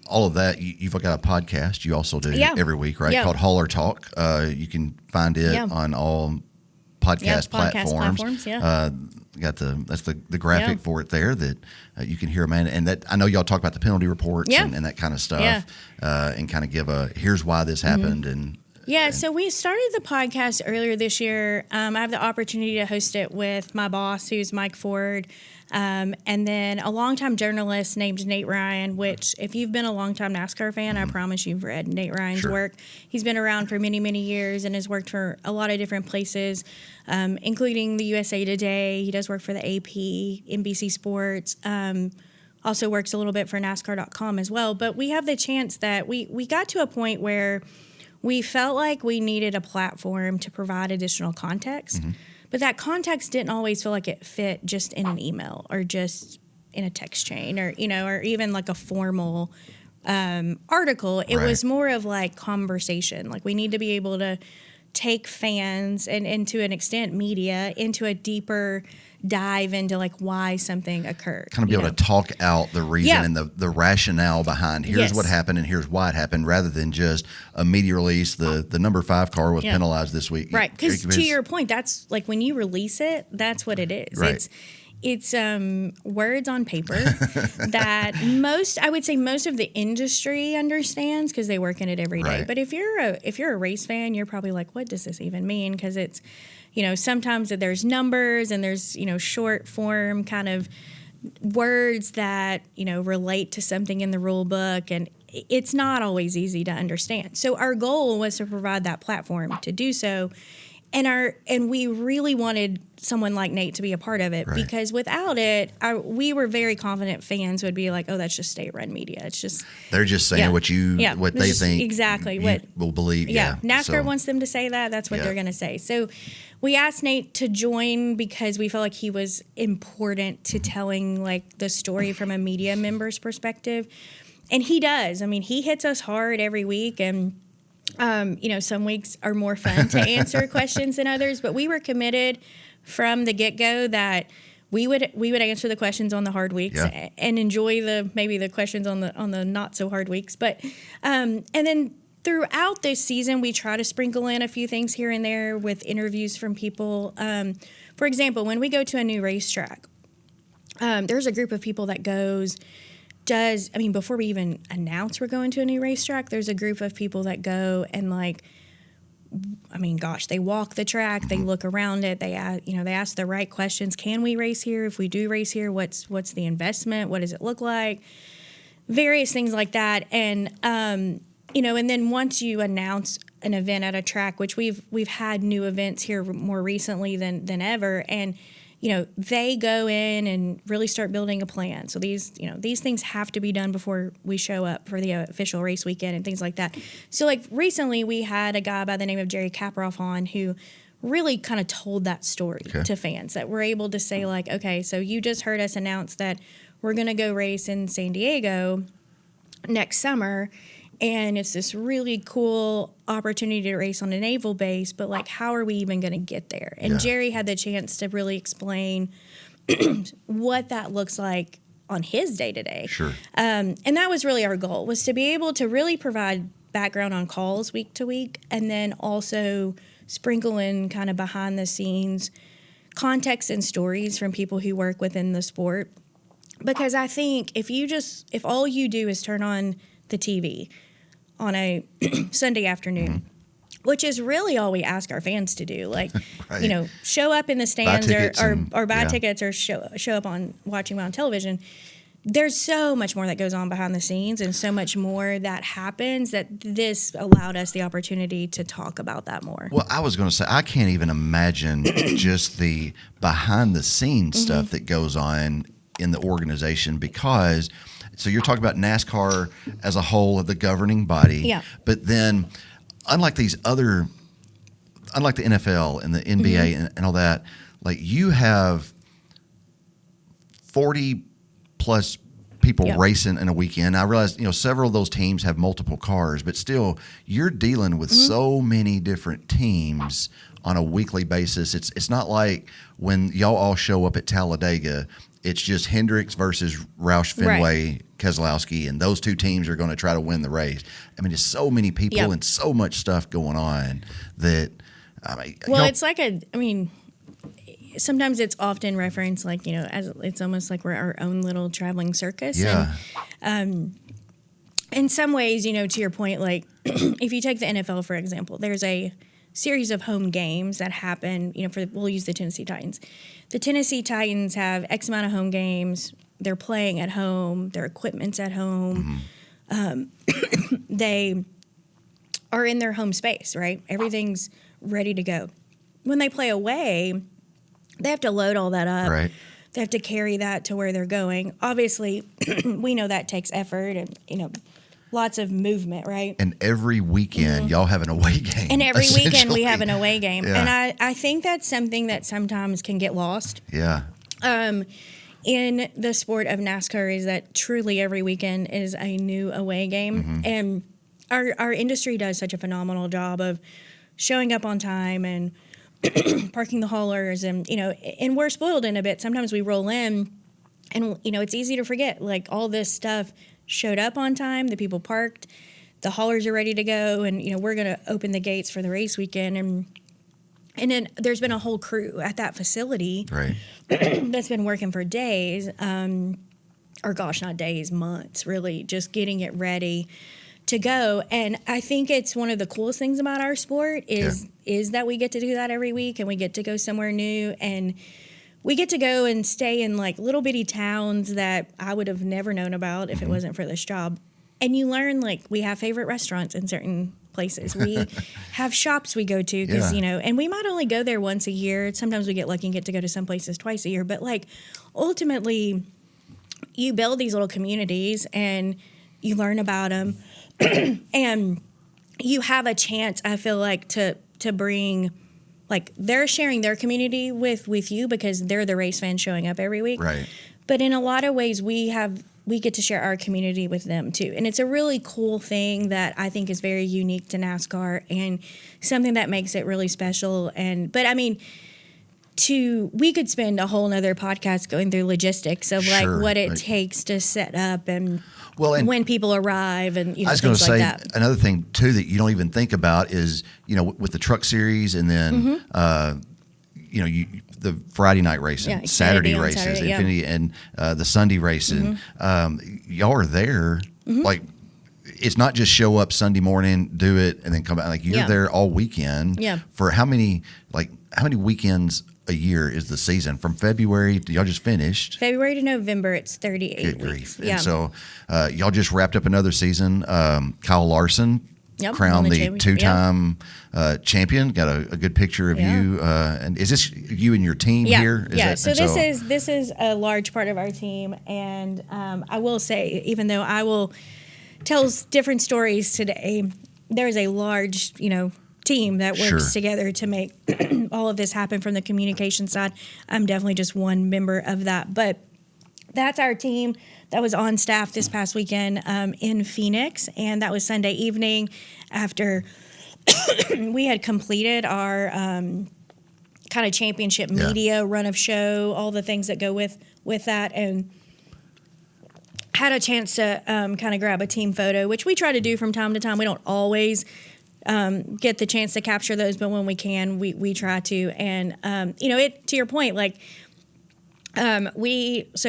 All of that, you've got a podcast you also do every week, right? Called Hauler Talk. You can find it on all podcast platforms. Got the graphic for it there that you can hear, Amanda, and that I know y'all talk about the penalty reports and that kind of stuff, and kind of give here's why this happened. And so we started the podcast earlier this year. I have the opportunity to host it with my boss, who's Mike Ford, and then a longtime journalist named Nate Ryan, which if you've been a longtime NASCAR fan, I promise you've read Nate Ryan's work. He's been around for many, many years and has worked for a lot of different places, including the USA Today. He does work for the AP, NBC Sports, also works a little bit for NASCAR.com as well. But we have the chance that we got to a point where we felt like we needed a platform to provide additional context. Mm-hmm. But that context didn't always feel like it fit just in an email or just in a text chain or even a formal article. It was more of conversation. We need to be able to take fans and to an extent media into a deeper dive into why something occurred. Kind of be able to talk out the reason and the rationale behind here's what happened and here's why it happened, rather than just a media release. The number 5 car was penalized this week. Right, because to your point, that's when you release it, that's what it is. Right. It's words on paper that I would say most of the industry understands because they work in it every day. But if you're a race fan, you're probably like, what does this even mean? Because it's, sometimes there's numbers and there's, short form kind of words that, relate to something in the rule book, and it's not always easy to understand. So our goal was to provide that platform to do so. And we really wanted someone like Nate to be a part of it because without it, we were very confident fans would be like, "Oh, that's just state-run media. It's just they're just saying what they think exactly what will believe." Yeah, NASCAR wants them to say that. That's what they're going to say. So we asked Nate to join because we felt like he was important to telling the story from a media member's perspective, and he does. I mean, he hits us hard every week and. Some weeks are more fun to answer questions than others, but we were committed from the get-go that we would answer the questions on the hard weeks and enjoy the questions on the not so hard weeks. But and then throughout this season, we try to sprinkle in a few things here and there with interviews from people. For example, when we go to a new racetrack, there's a group of people that before we even announce we're going to a new racetrack, there's a group of people that go and they walk the track, they look around it, they ask the right questions. Can we race here? If we do race here, what's the investment? What does it look like? Various things like that. And, and then once you announce an event at a track, which we've had new events here more recently than ever, and they go in and really start building a plan. So these things have to be done before we show up for the official race weekend and things like that. So recently we had a guy by the name of Jerry Kaproff on who really kind of told that story to fans, that we're able to say okay, so you just heard us announce that we're going to go race in San Diego next summer. And it's this really cool opportunity to race on a naval base, but how are we even going to get there? And Jerry had the chance to really explain what that looks like on his day-to-day. Sure. And that was really our goal, was to be able to really provide background on calls week to week, and then also sprinkle in kind of behind the scenes context and stories from people who work within the sport. Because I think if all you do is turn on the TV on a Sunday afternoon, which is really all we ask our fans to do. Show up in the stands or buy tickets or show up watching on television. There's so much more that goes on behind the scenes and so much more that happens that this allowed us the opportunity to talk about that more. Well, I was going to say, I can't even imagine just the behind the scenes stuff that goes on in the organization, because so you're talking about NASCAR as a whole, the governing body. Yeah. But then, unlike the NFL and the NBA and all that, you have 40 plus people racing in a weekend. I realize, several of those teams have multiple cars, but still, you're dealing with so many different teams on a weekly basis. It's not like when y'all all show up at Talladega, it's just Hendricks versus Roush Fenway, Keselowski, and those two teams are going to try to win the race. I mean, there's so many people and so much stuff going on that. It's sometimes it's often referenced as it's almost like we're our own little traveling circus. Yeah. And in some ways, to your point, if you take the NFL for example, there's a series of home games that happen. We'll use the Tennessee Titans. The Tennessee Titans have X amount of home games. They're playing at home. Their equipment's at home. They are in their home space, right? Everything's ready to go. When they play away, they have to load all that up. Right. They have to carry that to where they're going. Obviously, we know that takes effort and, lots of movement, right? And every weekend, y'all have an away game. And every weekend, we have an away game. Yeah. And I think that's something that sometimes can get lost. Yeah. In the sport of NASCAR, is that truly every weekend is a new away game. And our industry does such a phenomenal job of showing up on time and parking the haulers. And, and we're spoiled in a bit. Sometimes we roll in and, it's easy to forget, all this stuff showed up on time, the people parked, the haulers are ready to go, and we're going to open the gates for the race weekend, and then there's been a whole crew at that facility that's been working for days, not days, months, really, just getting it ready to go. And I think it's one of the coolest things about our sport is that we get to do that every week, and we get to go somewhere new, and we get to go and stay in little bitty towns that I would have never known about if it wasn't for this job. And you learn we have favorite restaurants in certain places. We have shops we go to because, and we might only go there once a year. Sometimes we get lucky and get to go to some places twice a year. But ultimately, you build these little communities and you learn about them. And you have a chance, I feel to bring they're sharing their community with you because they're the race fans showing up every week. Right. But in a lot of ways, we have we get to share our community with them too. And it's a really cool thing that I think is very unique to NASCAR and something that makes it really special. But I mean, we could spend a whole nother podcast going through logistics of like what it takes to set up and when people arrive and I was going to say like that. Another thing too that you don't even think about is, with the truck series and then the Friday night racing, Saturday races, Saturday, Infinity, and the Sunday racing. Y'all are there like. It's not just show up Sunday morning, do it, and then come back. Like you're there all weekend. Yeah. For how many weekends a year is the season? From February, y'all just finished. February to November, it's 38 Good weeks. grief. And so y'all just wrapped up another season. Kyle Larson crowned the two-time champion. Got a good picture of you. And is this you and your team here? So this is a large part of our team. And I will say, even though I will tell different stories today, there's a large, team that works together to make all of this happen from the communication side. I'm definitely just one member of that. But that's our team that was on staff this past weekend in Phoenix. And that was Sunday evening after we had completed our kind of championship media run of show, all the things that go with that. And had a chance to kind of grab a team photo, which we try to do from time to time. We don't always get the chance to capture those, but when we can, we try to. And, to your point, like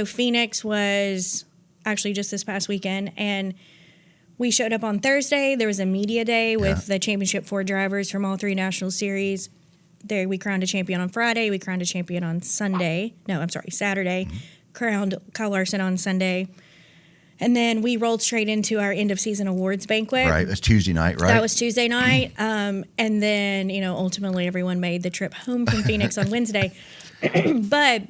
Phoenix was actually just this past weekend, and we showed up on Thursday. There was a media day with the Championship 4 drivers from all 3 national series. There, we crowned a champion on Friday. We crowned a champion on Saturday. Crowned Kyle Larson on Sunday. And then we rolled straight into our end-of-season awards banquet. Right, that's Tuesday night, right? That was Tuesday night. And then, ultimately everyone made the trip home from Phoenix on Wednesday. But,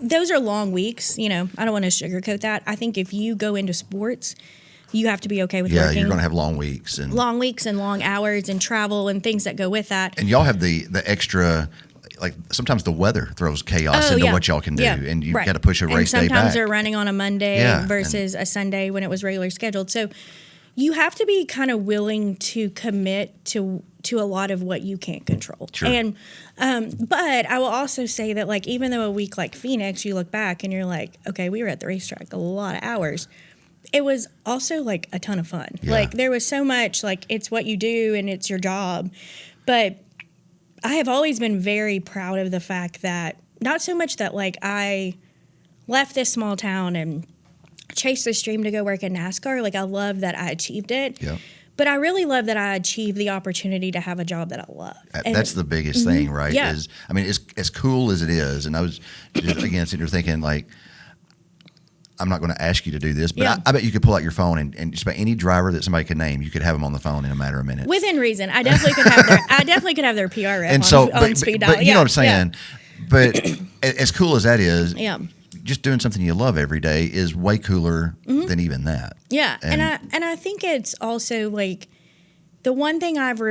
those are long weeks. I don't want to sugarcoat that. I think if you go into sports, you have to be okay with working. You're going to have long weeks. And long hours and travel and things that go with that. And y'all have the extra... Like sometimes the weather throws chaos into what y'all can do, and you got to push a race day back. Sometimes they're running on a Monday versus a Sunday when it was regularly scheduled. So you have to be kind of willing to commit to a lot of what you can't control. Sure. And but I will also say that like even though a week like Phoenix, you look back and you're like, okay, we were at the racetrack a lot of hours. It was also like a ton of fun. Yeah. Like there was so much like it's what you do and it's your job, but I have always been very proud of the fact that not so much that like I left this small town and chased this dream to go work at NASCAR. Like I love that I achieved it. Yep. But I really love that I achieved the opportunity to have a job that I love. That's the biggest thing, right? Yeah. It's as cool as it is. And I was just, again, sitting here thinking like, I'm not going to ask you to do this, but I bet you could pull out your phone and just about any driver that somebody could name, you could have them on the phone in a matter of minutes. Within reason, I definitely could have their PR rep and so, on speed dial. But you know what I'm saying. But as cool as that is, yeah, just doing something you love every day is way cooler than even that. Yeah, and I think it's also like the one thing I've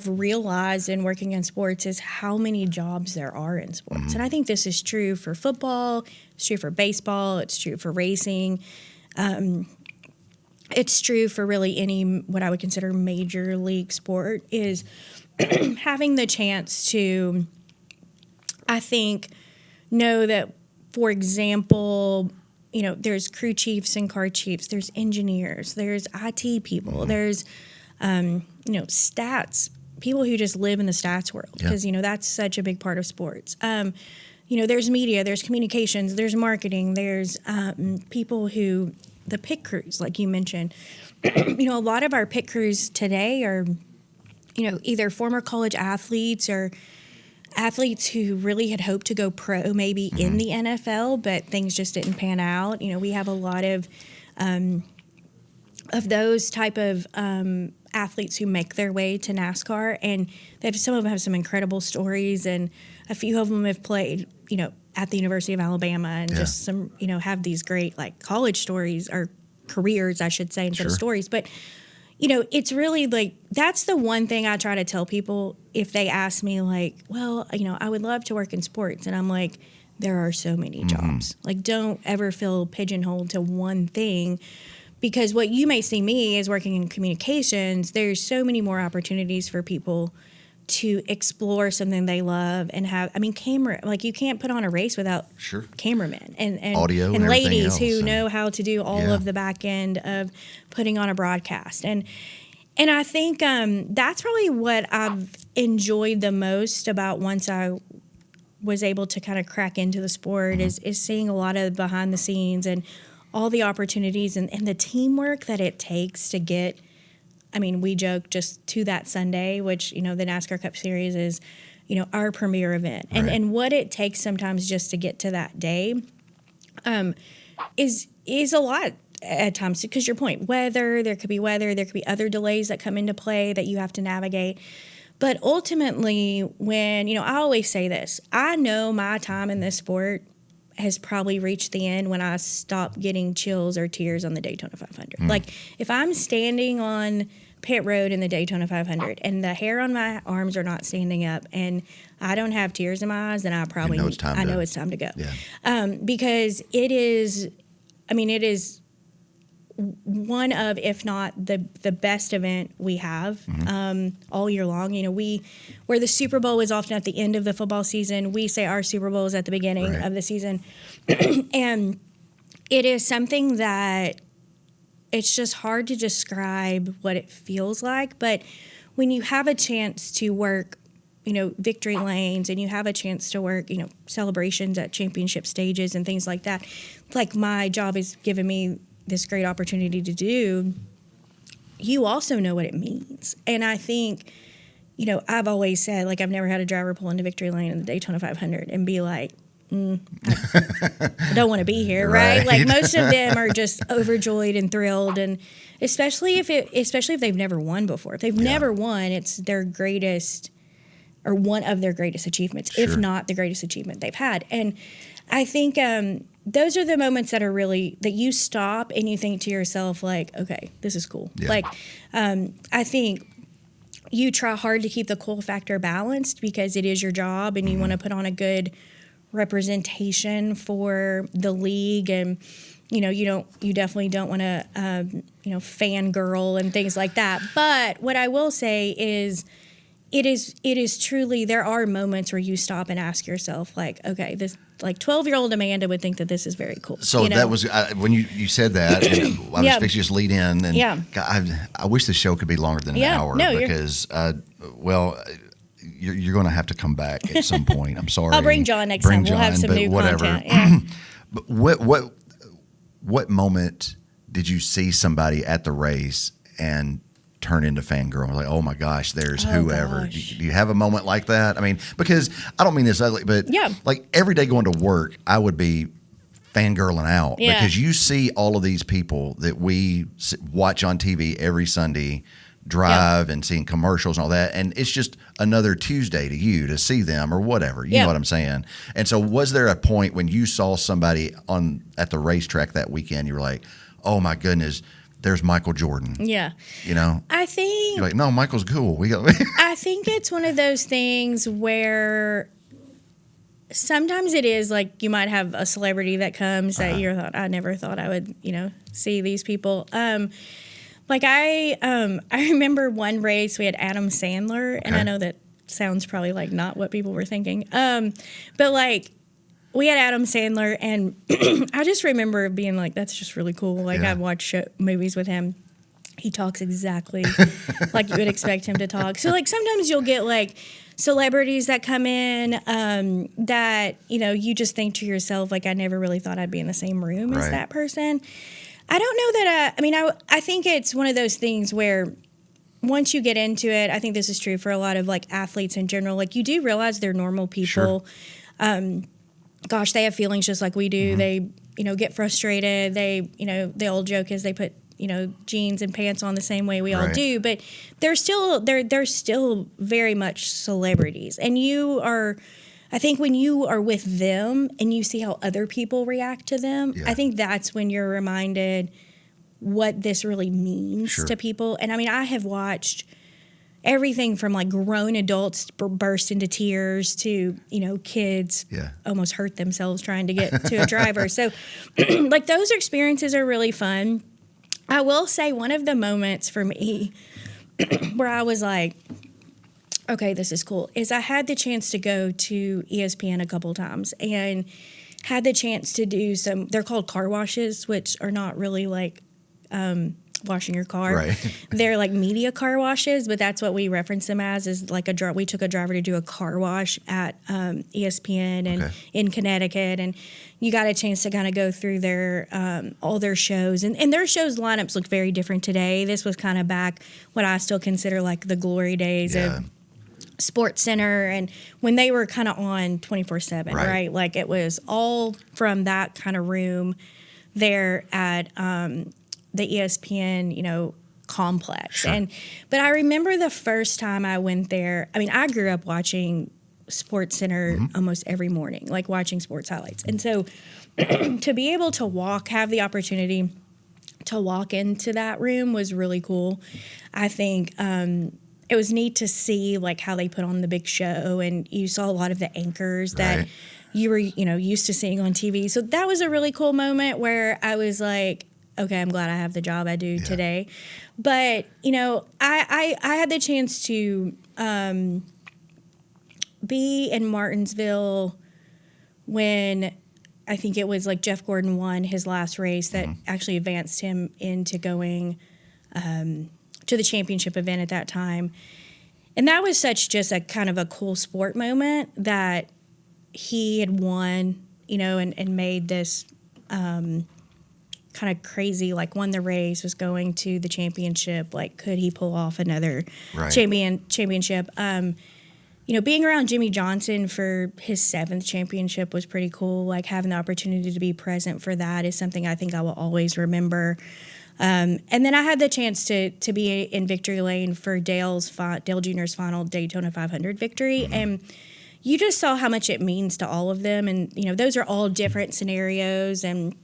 realized in working in sports is how many jobs there are in sports. And I think this is true for football, it's true for baseball, it's true for racing. It's true for really any what I would consider major league sport is having the chance to, I think, know that, for example, there's crew chiefs and car chiefs, there's engineers, there's IT people, there's stats, people who just live in the stats world because, that's such a big part of sports. There's media, there's communications, there's marketing, there's people who, the pit crews, like you mentioned, a lot of our pit crews today are, either former college athletes or athletes who really had hoped to go pro maybe in the NFL, but things just didn't pan out. We have a lot of those type of athletes who make their way to NASCAR, and some of them have some incredible stories, and a few of them have played, at the University of Alabama, and just some, have these great like college stories or careers, I should say, instead of stories. But, it's really like that's the one thing I try to tell people if they ask me like, well, I would love to work in sports, and I'm like, there are so many jobs. Like, don't ever feel pigeonholed to one thing, because what you may see me as working in communications, there's so many more opportunities for people to explore something they love and have. I mean, camera, like, you can't put on a race without cameramen and audio and ladies who else, know how to do all of the back end of putting on a broadcast. And I think that's probably what I've enjoyed the most about once I was able to kind of crack into the sport is seeing a lot of behind the scenes and all the opportunities and the teamwork that it takes to get. I mean, we joke just to that Sunday, which, you know, the NASCAR Cup Series is, you know, our premier event. And what it takes sometimes just to get to that day is a lot at times, because your point, there could be other delays that come into play that you have to navigate. But ultimately, when, you know, I always say this, I know my time in this sport has probably reached the end when I stop getting chills or tears on the Daytona 500. Like, if I'm standing on pit road in the Daytona 500 and the hair on my arms are not standing up and I don't have tears in my eyes, then I know it's time to go. Yeah. Because it is one of, if not the best event we have all year long. You know, where the Super Bowl is often at the end of the football season, we say our Super Bowl is at the beginning of the season. And it is something that it's just hard to describe what it feels like. But when you have a chance to work, you know, victory lanes, and you have a chance to work, you know, celebrations at championship stages and things like that, like my job has given me this great opportunity to do, you also know what it means. And I think, you know, I've always said, like, I've never had a driver pull into victory lane in the Daytona 500 and be like, I don't want to be here, right? Like, most of them are just overjoyed and thrilled, and especially if they've never won before. If they've never won, it's their greatest, or one of their greatest achievements, if not the greatest achievement they've had. And I think those are the moments that are really, that you stop and you think to yourself, like, okay, this is cool. Yeah. Like, I think you try hard to keep the cool factor balanced because it is your job and you want to put on a good representation for the league. And, you know, you definitely don't want to, fangirl and things like that. But what I will say is, it is truly, there are moments where you stop and ask yourself, like, okay, this, like, 12-year-old Amanda would think that this is very cool. So that was, when you said that, and I was fixing to just lead in, and God, I wish the show could be longer than an hour, because, you're going to have to come back at some point. I'm sorry. I'll bring John next time. We'll have some new content. Yeah. But what moment did you see somebody at the race and turn into fangirl? I was like, oh my gosh, there's whoever. Do you have a moment like that? I mean, because I don't mean this ugly, but like every day going to work, I would be fangirling out because you see all of these people that we watch on TV every Sunday drive and seeing commercials and all that. And it's just another Tuesday to you to see them or whatever. You know what I'm saying? And so was there a point when you saw somebody at the racetrack that weekend, you were like, oh my goodness, there's Michael Jordan. Yeah. You know? I think... You're like, no, Michael's cool. I think it's one of those things where sometimes it is like you might have a celebrity that comes that you thought, I never thought I would, see these people. Like I remember one race we had Adam Sandler, and I know that sounds probably like not what people were thinking. But like we had Adam Sandler, and I just remember being like, that's just really cool. Like I've watched movies with him. He talks exactly like you would expect him to talk. So like sometimes you'll get like celebrities that come in that, you just think to yourself, like, I never really thought I'd be in the same room as that person. I don't know that, I think it's one of those things where once you get into it, I think this is true for a lot of like athletes in general, like you do realize they're normal people. Sure. Gosh, they have feelings just like we do. Mm-hmm. They, get frustrated. They, the old joke is they put, jeans and pants on the same way we all do, but they're still very much celebrities. And I think when you are with them and you see how other people react to them, I think that's when you're reminded what this really means to people. And I have watched, everything from like grown adults burst into tears to, kids almost hurt themselves trying to get to a driver. So like those experiences are really fun. I will say one of the moments for me where I was like, okay, this is cool, is I had the chance to go to ESPN a couple times and had the chance to do they're called car washes, which are not really like washing your car. Right. They're like media car washes, but that's what we reference them as, is like we took a driver to do a car wash at ESPN and in Connecticut. And you got a chance to kind of go through their all their shows. And their shows lineups look very different today. This was kind of back what I still consider like the glory days of Sports Center, and when they were kind of on 24/7, right? Like it was all from that kind of room there at the ESPN, complex. Sure. But I remember the first time I went there. I mean, I grew up watching Sports Center almost every morning, like watching sports highlights, and so to be able to have the opportunity to walk into that room was really cool. I think. It was neat to see like how they put on the big show, and you saw a lot of the anchors that you were, used to seeing on TV. So that was a really cool moment where I was like, okay, I'm glad I have the job I do today. But, I had the chance to be in Martinsville when I think it was like Jeff Gordon won his last race that actually advanced him into going to the championship event at that time. And that was such just a kind of a cool sport moment that he had won, and made this kind of crazy, like won the race, was going to the championship. Like, could he pull off another championship? Being around Jimmy Johnson for his 7th championship was pretty cool. Like having the opportunity to be present for that is something I think I will always remember. And then I had the chance to be in victory lane for Dale Jr.'s final Daytona 500 victory. And you just saw how much it means to all of them. And, those are all different scenarios. And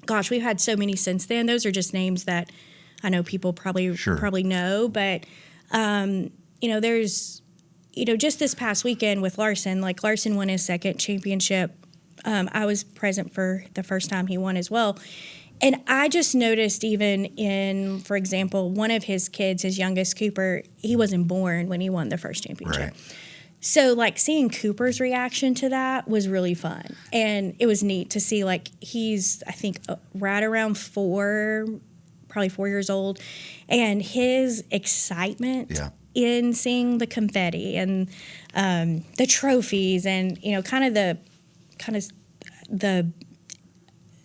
gosh, we've had so many since then. Those are just names that I know people probably know. But, there's, just this past weekend with Larson, like Larson won his 2nd championship. I was present for the first time he won as well. And I just noticed even in, for example, one of his kids, his youngest, Cooper, he wasn't born when he won the first championship. Right. So, like, seeing Cooper's reaction to that was really fun. And it was neat to see, like, he's, I think, right around 4, probably 4 years old. And his excitement in seeing the confetti and the trophies and, kind of the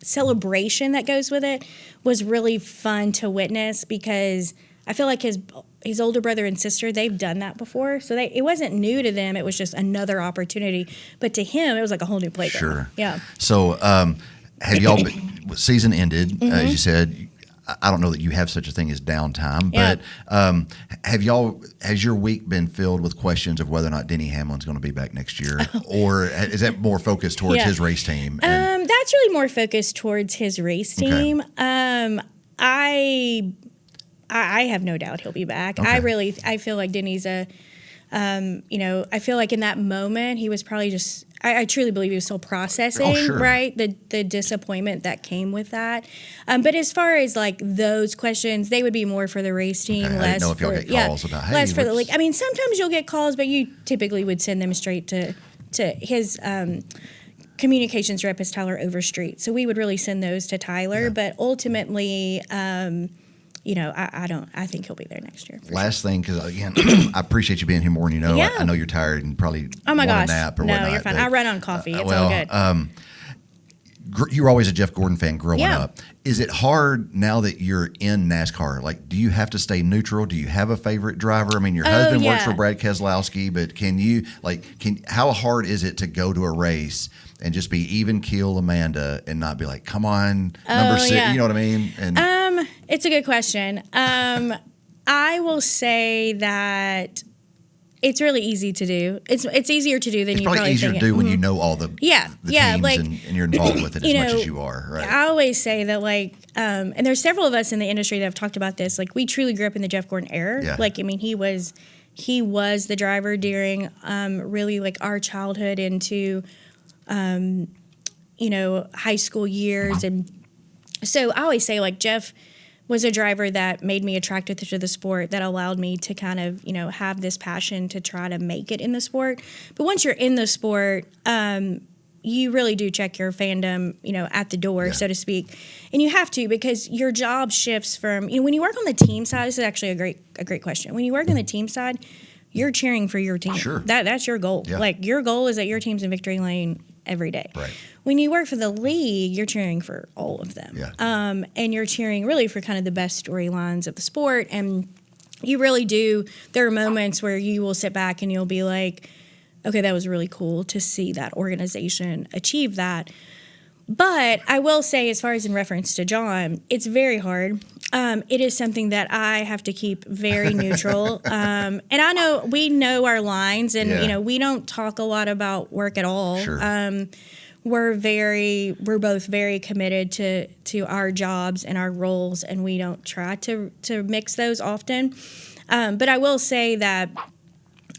celebration that goes with it was really fun to witness, because I feel like his older brother and sister, they've done that before. So it wasn't new to them. It was just another opportunity. But to him, it was like a whole new playground. Sure. Yeah. So have y'all season ended, as you said. I don't know that you have such a thing as downtime, but has your week been filled with questions of whether or not Denny Hamlin's going to be back next year? Or is that more focused towards his race team? That's really more focused towards his race team. I have no doubt he'll be back. Okay. I feel like Denny's I feel like in that moment he was probably just, I truly believe he was still processing, right? The disappointment that came with that. But as far as like those questions, they would be more for the race team. Okay. I didn't know if y'all get calls about, hey, less for the league. I mean, sometimes you'll get calls, but you typically would send them straight to his communications rep is Tyler Overstreet. So we would really send those to Tyler. But ultimately, I think he'll be there next year. Last thing, because again, I appreciate you being here more than you know. I know you're tired and probably want a nap or whatnot. No, you're fine. I run on coffee. It's all good. You were always a Jeff Gordon fan growing up. Is it hard now that you're in NASCAR? Like, do you have to stay neutral? Do you have a favorite driver? I mean, your husband works for Brad Keselowski, but how hard is it to go to a race and just be even keel Amanda and not be like, come on, number 6, you know what I mean? And it's a good question. I will say that it's really easy to do. It's easier to do than you probably think. It's probably easier to do when you know all the teams like, and you're involved with it as much as you are, right? I always say that, like, and there's several of us in the industry that have talked about this. Like, we truly grew up in the Jeff Gordon era. Yeah. Like, I mean, he was he was the driver during really like our childhood into, high school years. And so I always say like Jeff was a driver that made me attracted to the sport, that allowed me to kind of, have this passion to try to make it in the sport. But once you're in the sport, you really do check your fandom, at the door, so to speak. And you have to, because your job shifts from, when you work on the team side, this is actually a great question. When you work on the team side, you're cheering for your team. Sure. That's your goal. Yeah. Like, your goal is that your team's in victory lane every day. Right. When you work for the league, you're cheering for all of them. Yeah. And you're cheering really for kind of the best storylines of the sport. And you really do. There are moments where you will sit back and you'll be like, okay, that was really cool to see that organization achieve that. But I will say, as far as in reference to John, it's very hard. It is something that I have to keep very neutral. And I know we know our lines, and we don't talk a lot about work at all. Sure. We're both very committed to our jobs and our roles, and we don't try to mix those often. But I will say that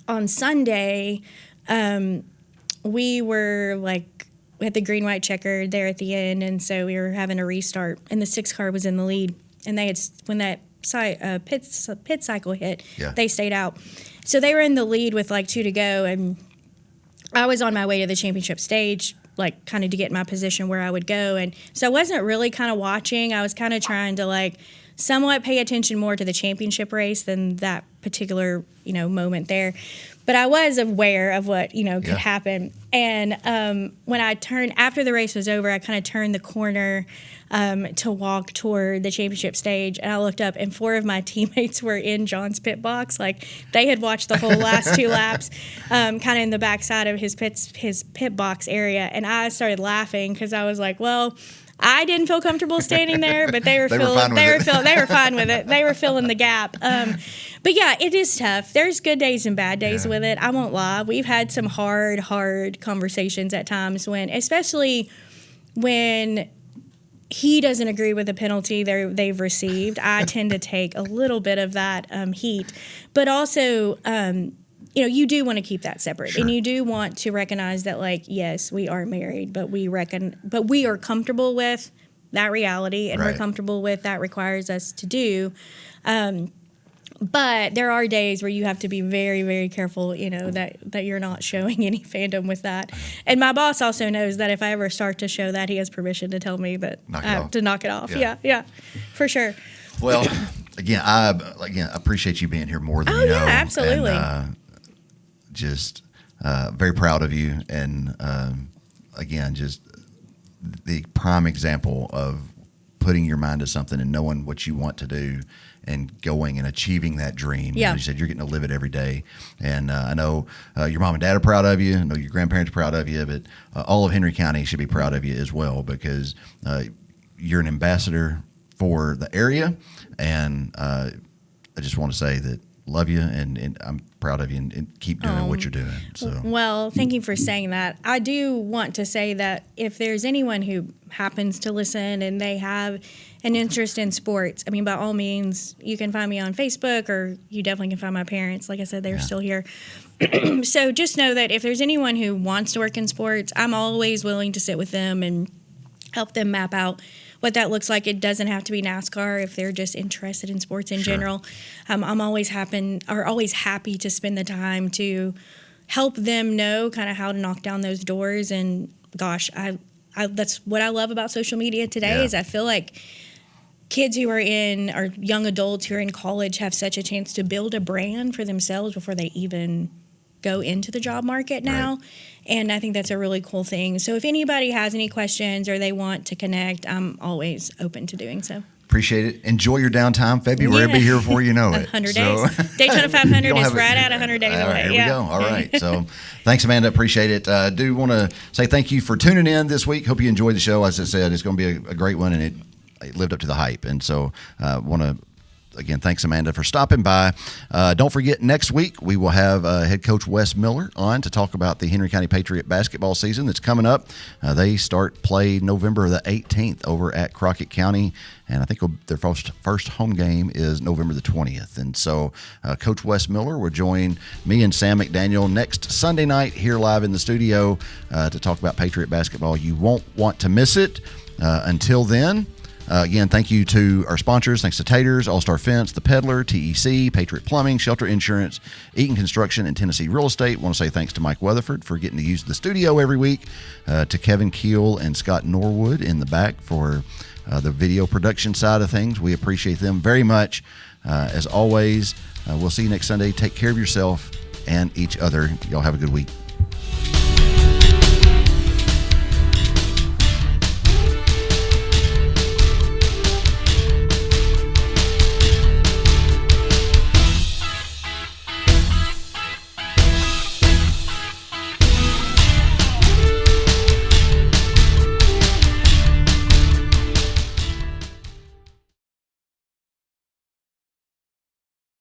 on Sunday, we had the green white checker there at the end, and so we were having a restart, and the 6 car was in the lead, and they had, when that pit cycle hit, they stayed out, so they were in the lead with like 2 to go, and I was on my way to the championship stage, like kind of to get in my position where I would go, and so I wasn't really kind of watching. I was kind of trying to like somewhat pay attention more to the championship race than that particular moment there. But I was aware of what, could happen. And when I turned, after the race was over, I kind of turned the corner to walk toward the championship stage. And I looked up, and 4 of my teammates were in John's pit box. Like, they had watched the whole last 2 laps, kind of in the backside of his pit box area. And I started laughing because I was like, well, I didn't feel comfortable standing there, but they were fine with it. They were filling the gap. But yeah, it is tough. There's good days and bad days with it. I won't lie. We've had some hard conversations at times especially when he doesn't agree with the penalty they've received. I tend to take a little bit of that heat, but also, you do want to keep that separate, and you do want to recognize that, like, yes, we are married, but we are comfortable with that reality, and we're comfortable with that requires us to do. But there are days where you have to be very, very careful, that you're not showing any fandom with that. And my boss also knows that if I ever start to show that, he has permission to tell me that I have to knock it off. Yeah, for sure. Well, I appreciate you being here more than you know. Yeah, absolutely. And, just very proud of you, and again, just the prime example of putting your mind to something and knowing what you want to do and going and achieving that dream. Yeah. You said you're getting to live it every day, and I know your mom and dad are proud of you. I know your grandparents are proud of you, but all of Henry County should be proud of you as well, because you're an ambassador for the area, and I just want to say that love you, and I'm proud of you, and keep doing what you're doing. So, well, thank you for saying that. I do want to say that if there's anyone who happens to listen and they have an interest in sports, I mean, by all means, you can find me on Facebook, or you definitely can find my parents. Like I said, they're still here. So just know that if there's anyone who wants to work in sports, I'm always willing to sit with them and help them map out what that looks like. It doesn't have to be NASCAR if they're just interested in sports in general. I'm always happy to spend the time to help them know kind of how to knock down those doors. And gosh, I that's what I love about social media today is I feel like kids who are or young adults who are in college have such a chance to build a brand for themselves before they even go into the job market now. And I think that's a really cool thing. So if anybody has any questions or they want to connect, I'm always open to doing so. Appreciate it. Enjoy your downtime. February will be here before you know it. 100 days. Daytona 500 is right at 100 days away. Here we go. All right. So thanks, Amanda. Appreciate it. I do want to say thank you for tuning in this week. Hope you enjoyed the show. As I said, it's going to be a great one, and it lived up to the hype. And so I want to again, thanks, Amanda, for stopping by. Don't forget, next week we will have head coach Wes Miller on to talk about the Henry County Patriot basketball season that's coming up. They start play November the 18th over at Crockett County, and I think their first home game is November the 20th. And so Coach Wes Miller will join me and Sam McDaniel next Sunday night here live in the studio to talk about Patriot basketball. You won't want to miss it. Until then, again, thank you to our sponsors. Thanks to Taters, All-Star Fence, The Peddler, TEC, Patriot Plumbing, Shelter Insurance, Eaton Construction, and Tennessee Real Estate. Want to say thanks to Mike Weatherford for getting to use the studio every week, to Kevin Keel and Scott Norwood in the back for the video production side of things. We appreciate them very much. As always, we'll see you next Sunday. Take care of yourself and each other. Y'all have a good week.